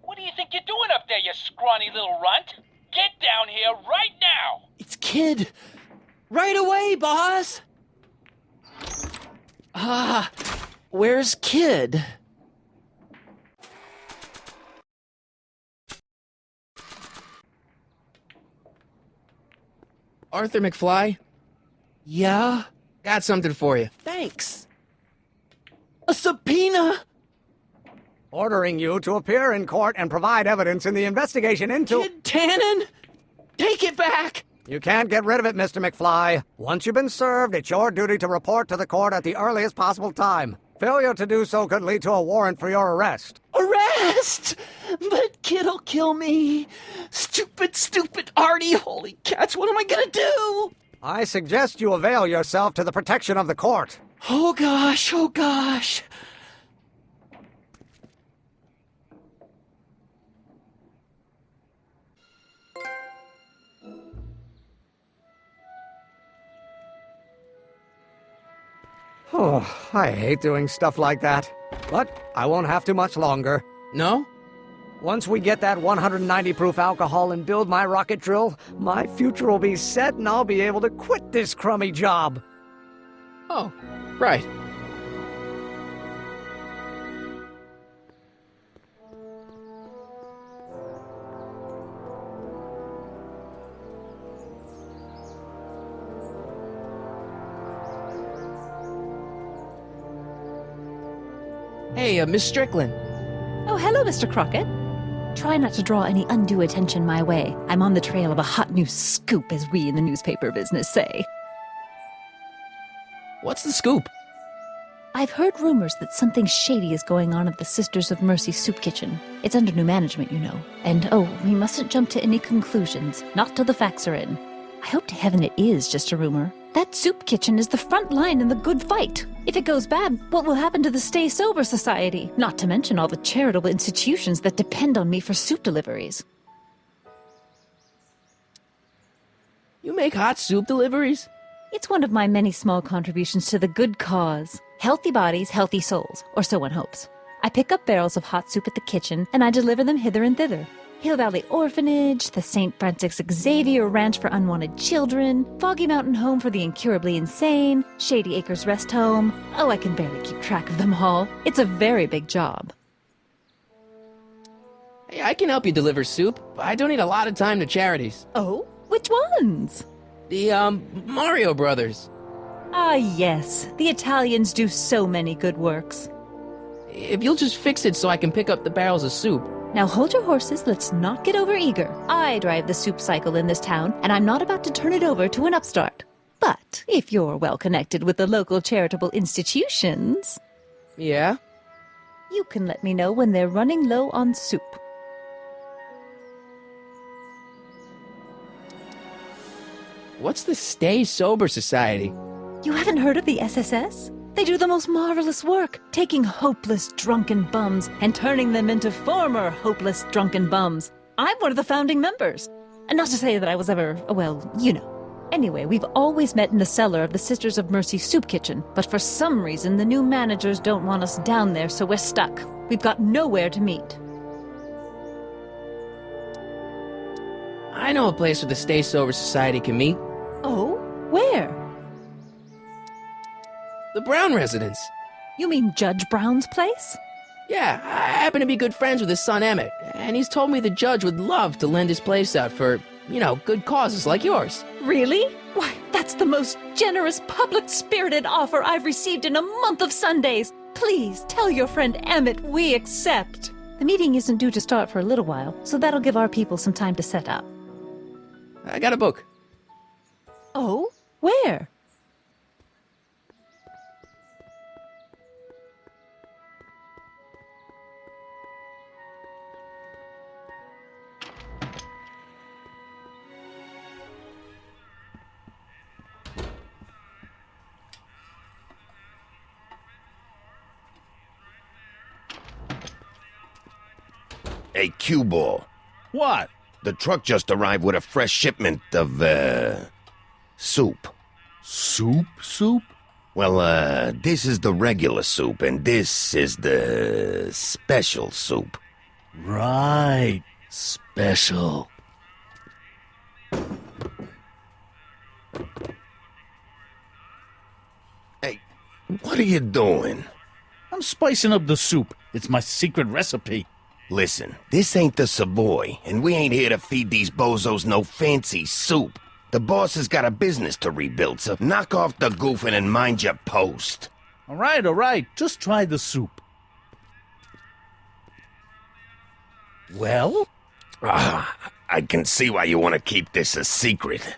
What do you think you're doing up there, you scrawny little runt? Get down here right now! It's Kid! Right away, boss! Where's Kid? Arthur McFly? Yeah? Got something for you. Thanks. A subpoena? Ordering you to appear in court and provide evidence in the investigation into... Kid Tannen? Take it back! You can't get rid of it, Mr. McFly. Once you've been served, it's your duty to report to the court at the earliest possible time. Failure to do so could lead to a warrant for your arrest. Arrest! But Kid'll kill me. Stupid Artie. Holy cats, what am I gonna do? I suggest you avail yourself to the protection of the court. Oh gosh. Oh, I hate doing stuff like that. But I won't have to much longer. No? Once we get that 190 proof alcohol and build my rocket drill, my future will be set and I'll be able to quit this crummy job. Oh, right. Hey, Miss Strickland. Oh, hello, Mr. Crockett. Try not to draw any undue attention my way. I'm on the trail of a hot new scoop, as we in the newspaper business say. What's the scoop? I've heard rumors that something shady is going on at the Sisters of Mercy soup kitchen. It's under new management, you know. And, we mustn't jump to any conclusions, not till the facts are in. I hope to heaven it is just a rumor. That soup kitchen is the front line in the good fight. If it goes bad, what will happen to the Stay Sober Society? Not to mention all the charitable institutions that depend on me for soup deliveries. You make hot soup deliveries? It's one of my many small contributions to the good cause. Healthy bodies, healthy souls, or so one hopes. I pick up barrels of hot soup at the kitchen, and I deliver them hither and thither. Hill Valley Orphanage, the St. Francis Xavier Ranch for Unwanted Children, Foggy Mountain Home for the Incurably Insane, Shady Acres Rest Home. Oh, I can barely keep track of them all. It's a very big job. Hey, I can help you deliver soup. I donate a lot of time to charities. Oh? Which ones? The, Mario Brothers. Ah, yes. The Italians do so many good works. If you'll just fix it so I can pick up the barrels of soup. Now hold your horses, let's not get overeager. I drive the soup cycle in this town, and I'm not about to turn it over to an upstart. But if you're well connected with the local charitable institutions... Yeah? You can let me know when they're running low on soup. What's the Stay Sober Society? You haven't heard of the SSS? They do the most marvelous work, taking hopeless drunken bums and turning them into former hopeless drunken bums. I'm one of the founding members. And not to say that I was ever, well, you know. Anyway, we've always met in the cellar of the Sisters of Mercy soup kitchen, but for some reason the new managers don't want us down there, so we're stuck. We've got nowhere to meet. I know a place where the Stay Sober Society can meet. Oh? Where? The Brown residence. You mean Judge Brown's place? Yeah, I happen to be good friends with his son Emmett, and he's told me the judge would love to lend his place out for, you know, good causes like yours. Really? Why, that's the most generous, public-spirited offer I've received in a month of Sundays. Please tell your friend Emmett we accept. The meeting isn't due to start for a little while, so that'll give our people some time to set up. I got a book. Oh? Where? Hey, cue ball. What? The truck just arrived with a fresh shipment of, soup. Soup? Well, this is the regular soup, and this is the special soup. Right. Special. Hey, what are you doing? I'm spicing up the soup. It's my secret recipe. Listen, this ain't the Savoy, and we ain't here to feed these bozos no fancy soup. The boss has got a business to rebuild, so knock off the goofing and mind your post. All right. Just try the soup. Well? I can see why you want to keep this a secret.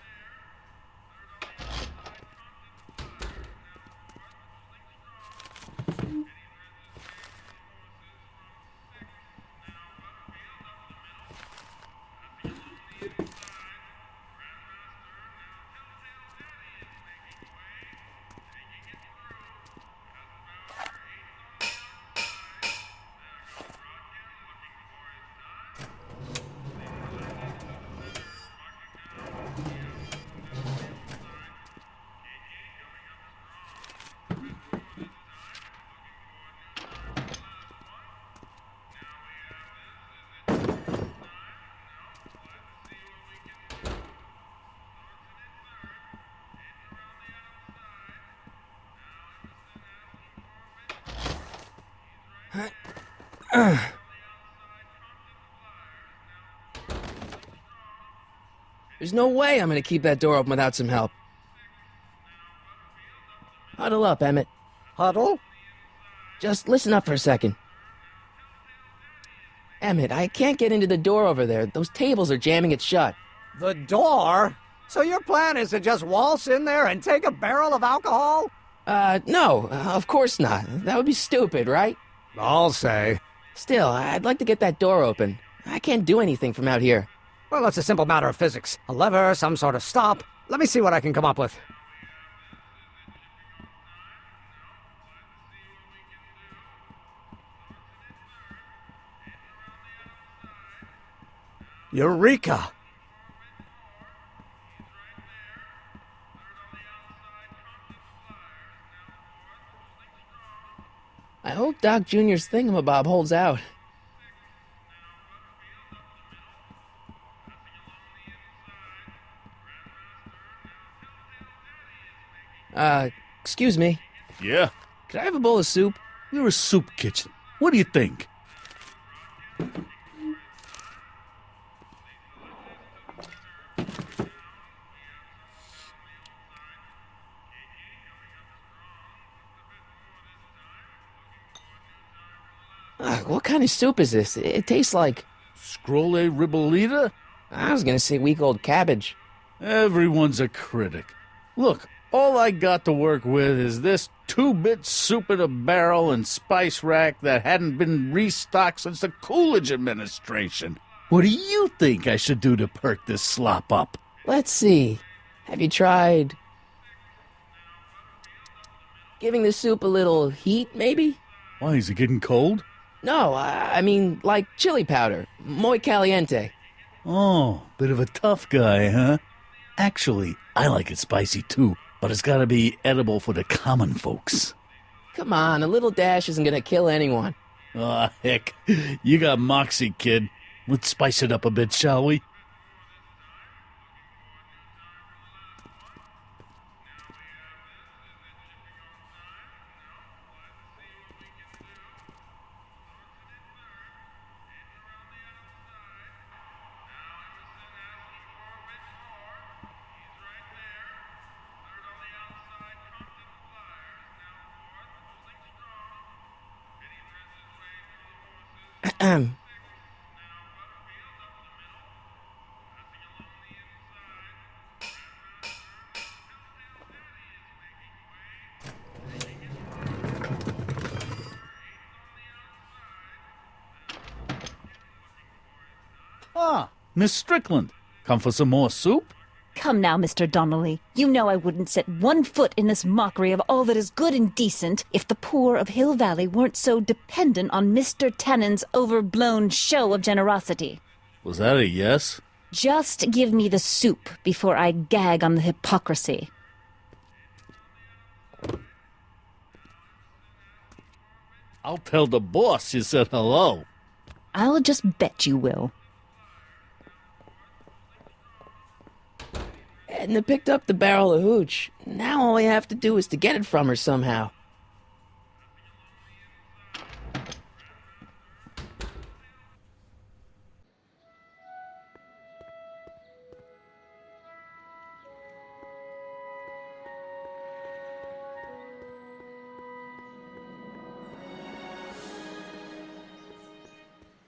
There's no way I'm gonna keep that door open without some help. Huddle up, Emmett. Huddle? Just listen up for a second. Emmett, I can't get into the door over there. Those tables are jamming it shut. The door? So your plan is to just waltz in there and take a barrel of alcohol? No, of course not. That would be stupid, right? I'll say. Still, I'd like to get that door open. I can't do anything from out here. Well, it's a simple matter of physics. A lever, some sort of stop. Let me see what I can come up with. Eureka! I hope Doc Jr.'s thingamabob holds out. Excuse me. Yeah, Could I have a bowl of soup? we're a soup kitchen. What do you think? What kind of soup is this? It tastes like... Scrolle ribolita? I was gonna say week-old cabbage. Everyone's a critic. Look, all I got to work with is this 2-bit soup in a barrel and spice rack that hadn't been restocked since the Coolidge administration. What do you think I should do to perk this slop up? Let's see. Have you tried... giving the soup a little heat, maybe? Why, is it getting cold? No, I mean, like chili powder. Muy caliente. Oh, bit of a tough guy, huh? Actually, I like it spicy too, but it's gotta be edible for the common folks. Come on, a little dash isn't gonna kill anyone. Aw, heck, you got moxie, kid. Let's spice it up a bit, shall we? Ah, Miss Strickland. Come for some more soup? Come now, Mr. Donnelly. You know I wouldn't set one foot in this mockery of all that is good and decent if the poor of Hill Valley weren't so dependent on Mr. Tannen's overblown show of generosity. Was that a yes? Just give me the soup before I gag on the hypocrisy. I'll tell the boss you said hello. I'll just bet you will. Edna picked up the barrel of hooch. Now all I have to do is to get it from her somehow.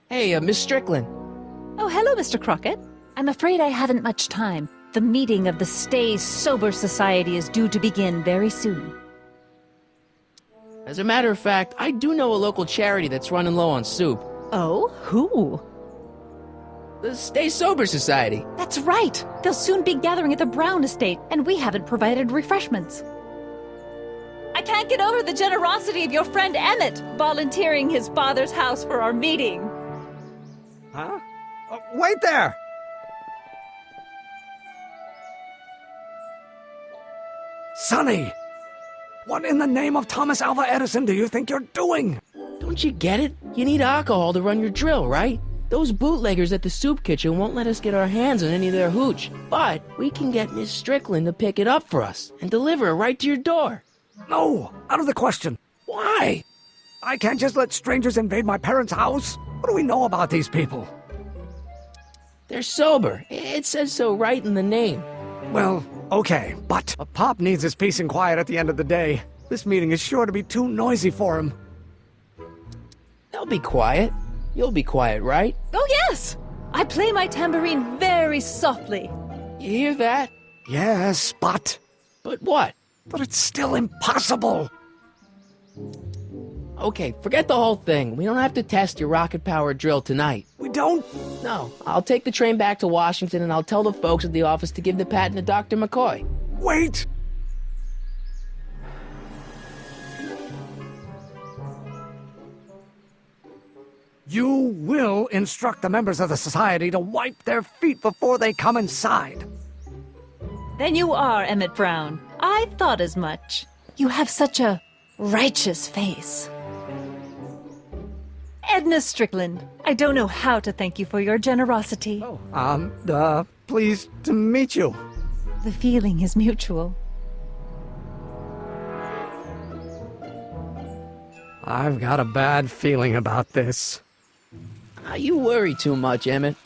Hey, Miss Strickland. Oh, hello, Mr. Crockett. I'm afraid I haven't much time. The meeting of the Stay Sober Society is due to begin very soon. As a matter of fact, I do know a local charity that's running low on soup. Oh? Who? The Stay Sober Society. That's right! They'll soon be gathering at the Brown Estate, and we haven't provided refreshments. I can't get over the generosity of your friend Emmett, volunteering his father's house for our meeting. Huh? Wait there! Sonny! What in the name of Thomas Alva Edison do you think you're doing? Don't you get it? You need alcohol to run your drill, right? Those bootleggers at the soup kitchen won't let us get our hands on any of their hooch. But we can get Miss Strickland to pick it up for us and deliver it right to your door. No, out of the question. Why? I can't just let strangers invade my parents' house. What do we know about these people? They're sober. It says so right in the name. Well, okay, but a Pop needs his peace and quiet at the end of the day. This meeting is sure to be too noisy for him. They'll be quiet. You'll be quiet, right? Oh, yes! I play my tambourine very softly. You hear that? Yes, but... But what? But it's still impossible. Okay, forget the whole thing. We don't have to test your rocket-powered drill tonight. We don't? No. I'll take the train back to Washington and I'll tell the folks at the office to give the patent to Dr. McCoy. Wait! You will instruct the members of the society to wipe their feet before they come inside. Then you are Emmett Brown. I thought as much. You have such a righteous face. Edna Strickland, I don't know how to thank you for your generosity. Pleased to meet you. The feeling is mutual. I've got a bad feeling about this. You worry too much, Emmett.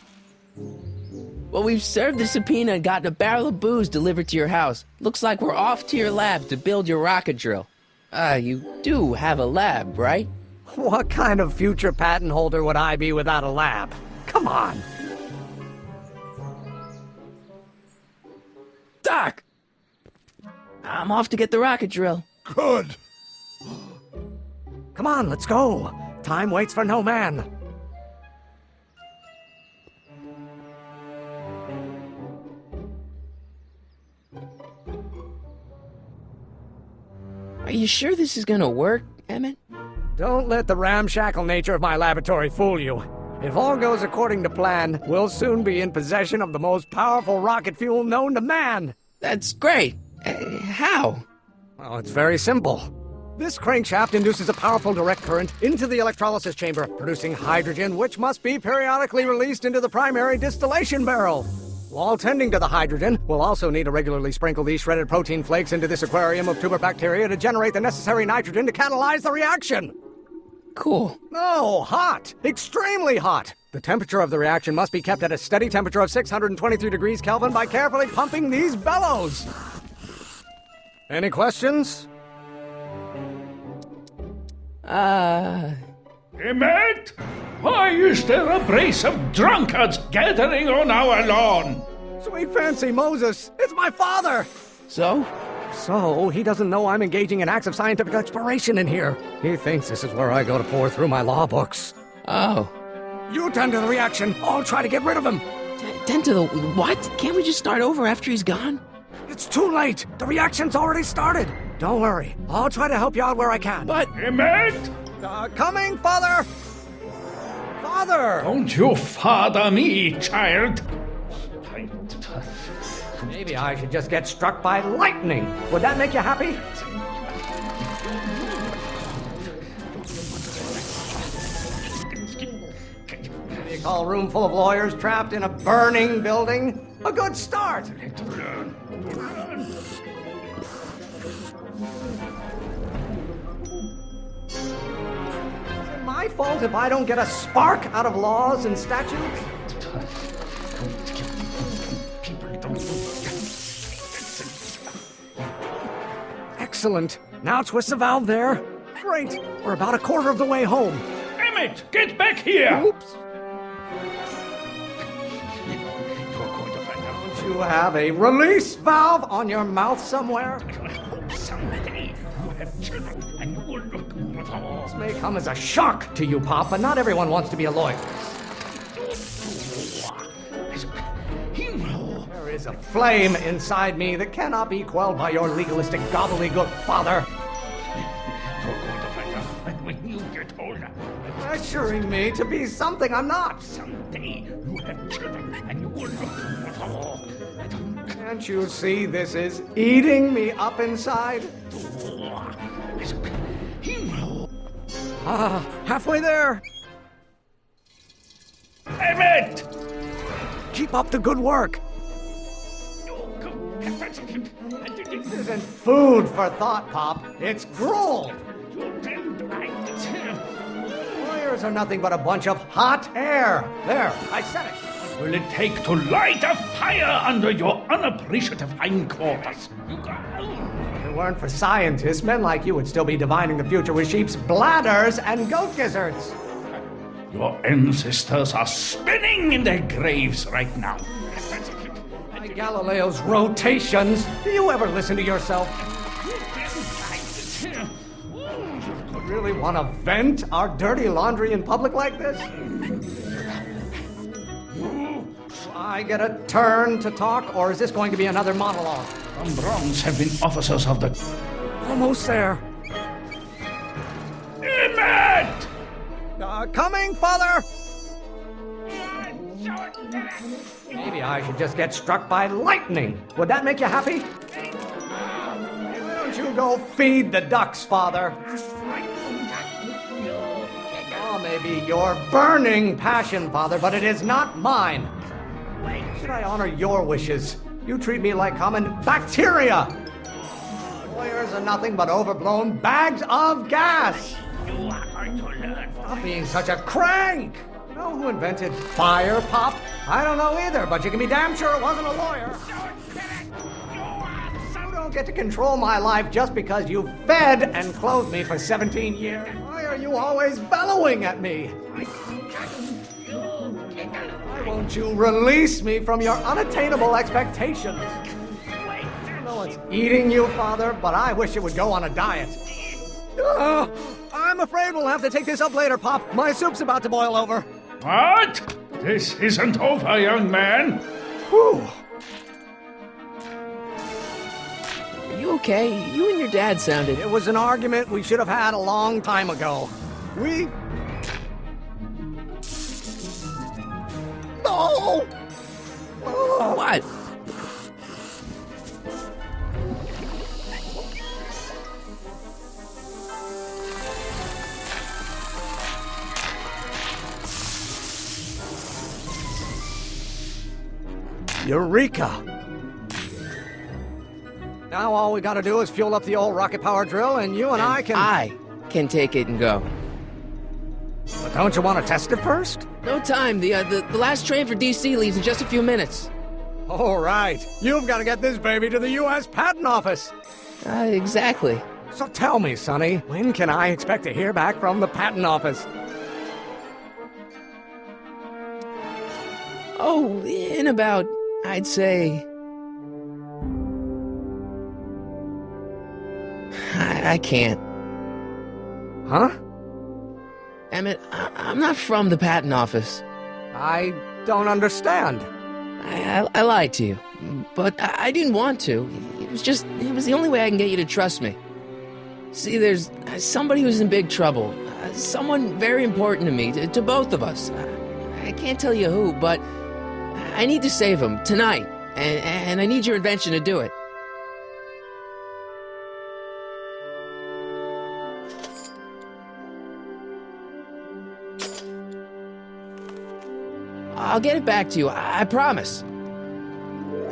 Well, we've served the subpoena and gotten a barrel of booze delivered to your house. Looks like we're off to your lab to build your rocket drill. You do have a lab, right? What kind of future patent holder would I be without a lab? Come on! Doc! I'm off to get the rocket drill. Good. Come on, let's go! Time waits for no man! Are you sure this is gonna work, Emmett? Don't let the ramshackle nature of my laboratory fool you. If all goes according to plan, we'll soon be in possession of the most powerful rocket fuel known to man! That's great. How? Well, it's very simple. This crankshaft induces a powerful direct current into the electrolysis chamber, producing hydrogen, which must be periodically released into the primary distillation barrel. While tending to the hydrogen, we'll also need to regularly sprinkle these shredded protein flakes into this aquarium of tuber bacteria to generate the necessary nitrogen to catalyze the reaction. Cool. No, hot! Extremely hot! The temperature of the reaction must be kept at a steady temperature of 623 degrees Kelvin by carefully pumping these bellows. Any questions? Emmett? Why is there a brace of drunkards gathering on our lawn? Sweet fancy Moses, it's my father! So? So, he doesn't know I'm engaging in acts of scientific exploration in here. He thinks this is where I go to pour through my law books. Oh. You tend to the reaction. I'll try to get rid of him. Tend to the what? Can't we just start over after he's gone? It's too late. The reaction's already started. Don't worry. I'll try to help you out where I can. But... Emmett? Coming, Father! Father! Don't you father me, child. Maybe I should just get struck by lightning. Would that make you happy? What do you call a room full of lawyers trapped in a burning building? A good start! Is it my fault if I don't get a spark out of laws and statutes? Excellent. Now twist the valve there. Great. We're about a quarter of the way home. Emmett, get back here! Oops. Don't you have a release valve on your mouth somewhere? Someday you have children and you will look for. This may come as a shock to you, Pop, but not everyone wants to be a lawyer. There is a flame inside me that cannot be quelled by your legalistic gobbledygook, Father. You're going to find out when you get older. Pressuring me to be something I'm not. Someday you have children and you will look for. Can't you see this is eating me up inside? Halfway there. Emmett! Keep up the good work. This isn't food for thought, Pop. It's gruel. Lawyers are nothing but a bunch of hot air. There, I said it. What will it take to light a fire under your unappreciative hindquarters? If it weren't for scientists, men like you would still be divining the future with sheep's bladders and goat gizzards. Your ancestors are spinning in their graves right now. By Galileo's rotations, do you ever listen to yourself? You really want to vent our dirty laundry in public like this? I get a turn to talk, or is this going to be another monologue? Some Browns have been officers of the... Almost there. Emmett! Coming, Father! Maybe I should just get struck by lightning. Would that make you happy? Why don't you go feed the ducks, Father? Oh, maybe your burning passion, Father, but it is not mine. Should I honor your wishes? You treat me like common bacteria. Lawyers are nothing but overblown bags of gas. Stop being such a crank! You know who invented fire pop? I don't know either, but you can be damn sure it wasn't a lawyer. You don't get to control my life just because you fed and clothed me for 17 years. Why are you always bellowing at me? Why won't you release me from your unattainable expectations? I know it's eating you, Father, but I wish you would go on a diet. I'm afraid we'll have to take this up later, Pop. My soup's about to boil over. What? This isn't over, young man. Whew. Are you okay? You and your dad sounded... It was an argument we should have had a long time ago. We... No! Oh. What? Eureka! Now all we gotta do is fuel up the old rocket power drill and you and I can take it and go. But don't you want to test it first? No time. The last train for DC leaves in just a few minutes. All right. You've got to get this baby to the U.S. Patent Office. Exactly. So tell me, Sonny, when can I expect to hear back from the Patent Office? Oh, in about, I'd say... I can't. Huh? Emmett, I'm not from the patent office. I don't understand. I lied to you, but I didn't want to. It was the only way I can get you to trust me. See, there's somebody who's in big trouble. Someone very important to me, to both of us. I can't tell you who, but I need to save him tonight, and I need your invention to do it. I'll get it back to you, I promise.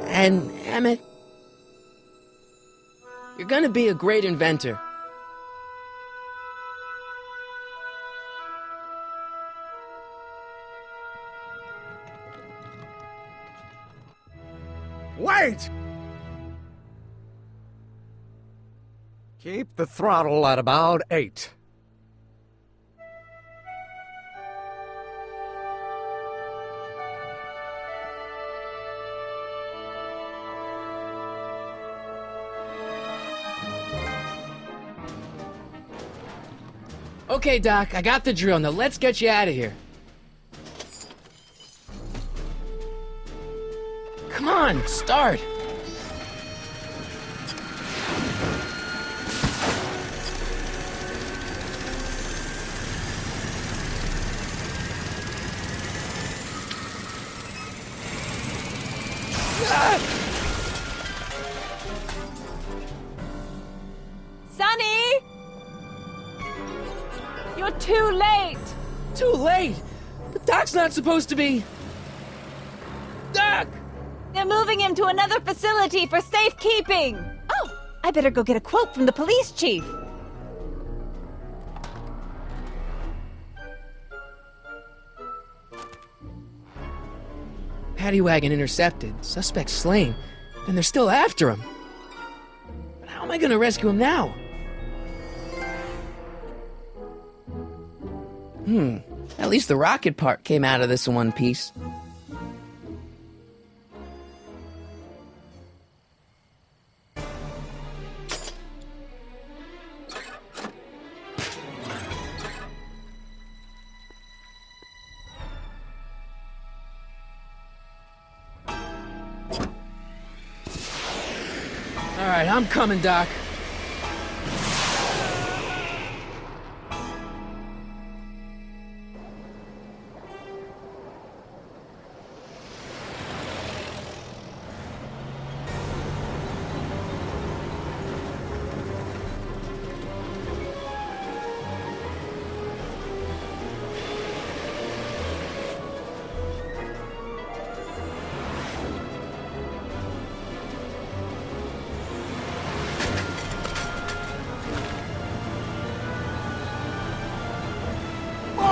And, Emmett, you're gonna be a great inventor. Wait! Keep the throttle at about 8. Okay, Doc, I got the drill. Now let's get you out of here. Come on, start. Sonny! You're too late! Too late? But Doc's not supposed to be... Doc! They're moving him to another facility for safekeeping! Oh, I better go get a quote from the police chief. Paddy wagon intercepted, suspect slain, and they're still after him. But how am I gonna rescue him now? At least the rocket part came out of this in one piece. All right, I'm coming, Doc.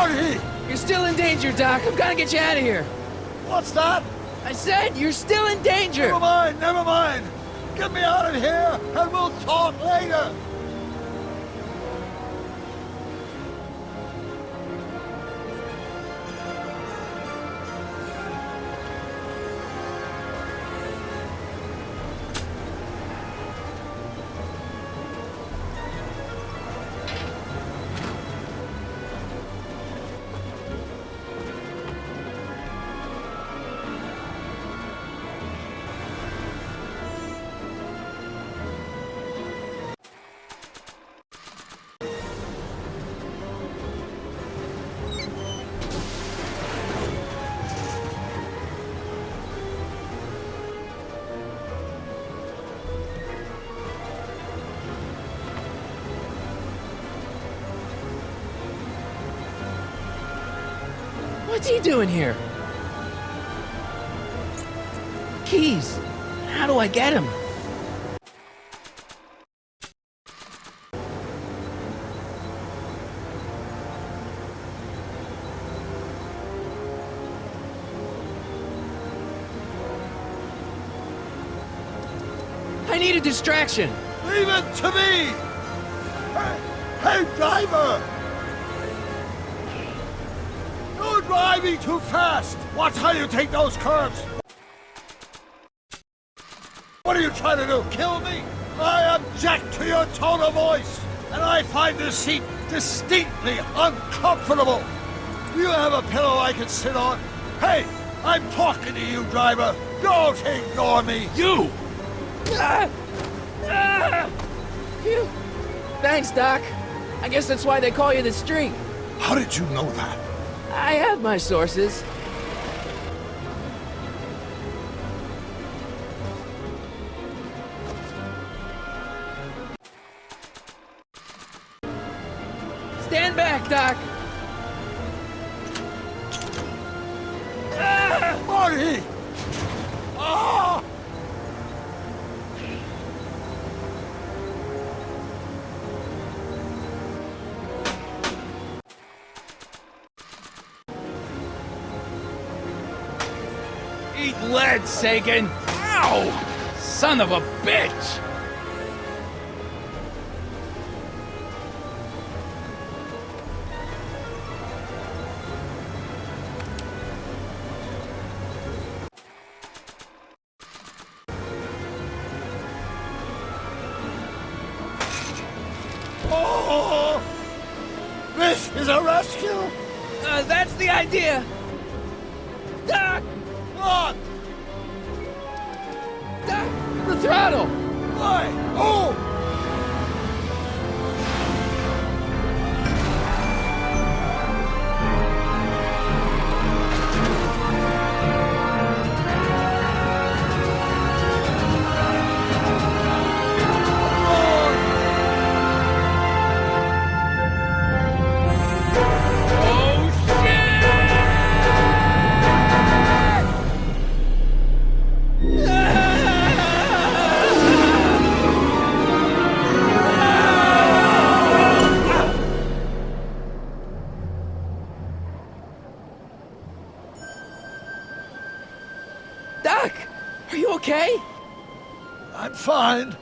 Marty! You're still in danger, Doc. I've got to get you out of here. What's that? I said you're still in danger. Never mind, never mind. Get me out of here, and we'll talk later. What's he doing here? Keys. How do I get him? I need a distraction. Leave it to me! Hey, driver! You're driving too fast! Watch how you take those curves! What are you trying to do, kill me? I object to your tone of voice, and I find this seat distinctly uncomfortable. Do you have a pillow I can sit on? Hey, I'm talking to you, driver. Don't ignore me. You! Phew. Thanks, Doc. I guess that's why they call you the Streak. How did you know that? I have my sources. Stand back, Doc. Marty! Ah! Eat lead, Sagan! Ow! Son of a bitch! Oh! This is a rescue! That's the idea. Doc! What? Doc! The throttle! Why? Oh! Doc! Are you okay? I'm fine.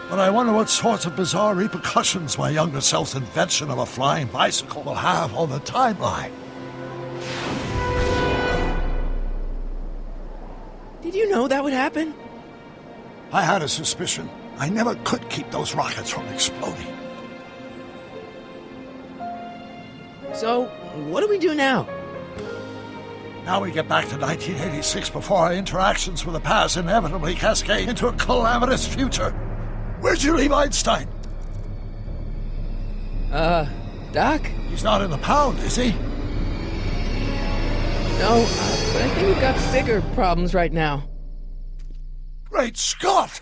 But I wonder what sorts of bizarre repercussions my younger self's invention of a flying bicycle will have on the timeline. Did you know that would happen? I had a suspicion. I never could keep those rockets from exploding. So, what do we do now? Now we get back to 1986 before our interactions with the past inevitably cascade into a calamitous future. Where'd you leave Einstein? Doc? He's not in the pound, is he? No, but I think we've got bigger problems right now. Great Scott!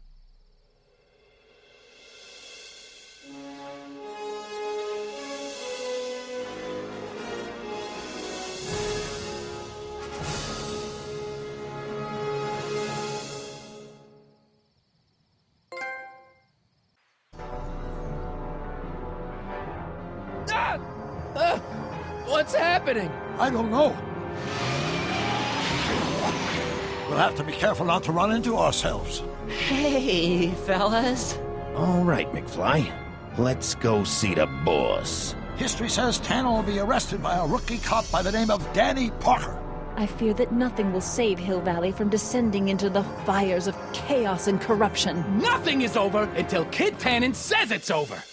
What's happening? I don't know. We'll have to be careful not to run into ourselves. Hey, fellas. All right, McFly. Let's go see the boss. History says Tannen will be arrested by a rookie cop by the name of Danny Parker. I fear that nothing will save Hill Valley from descending into the fires of chaos and corruption. Nothing is over until Kid Tannen says it's over.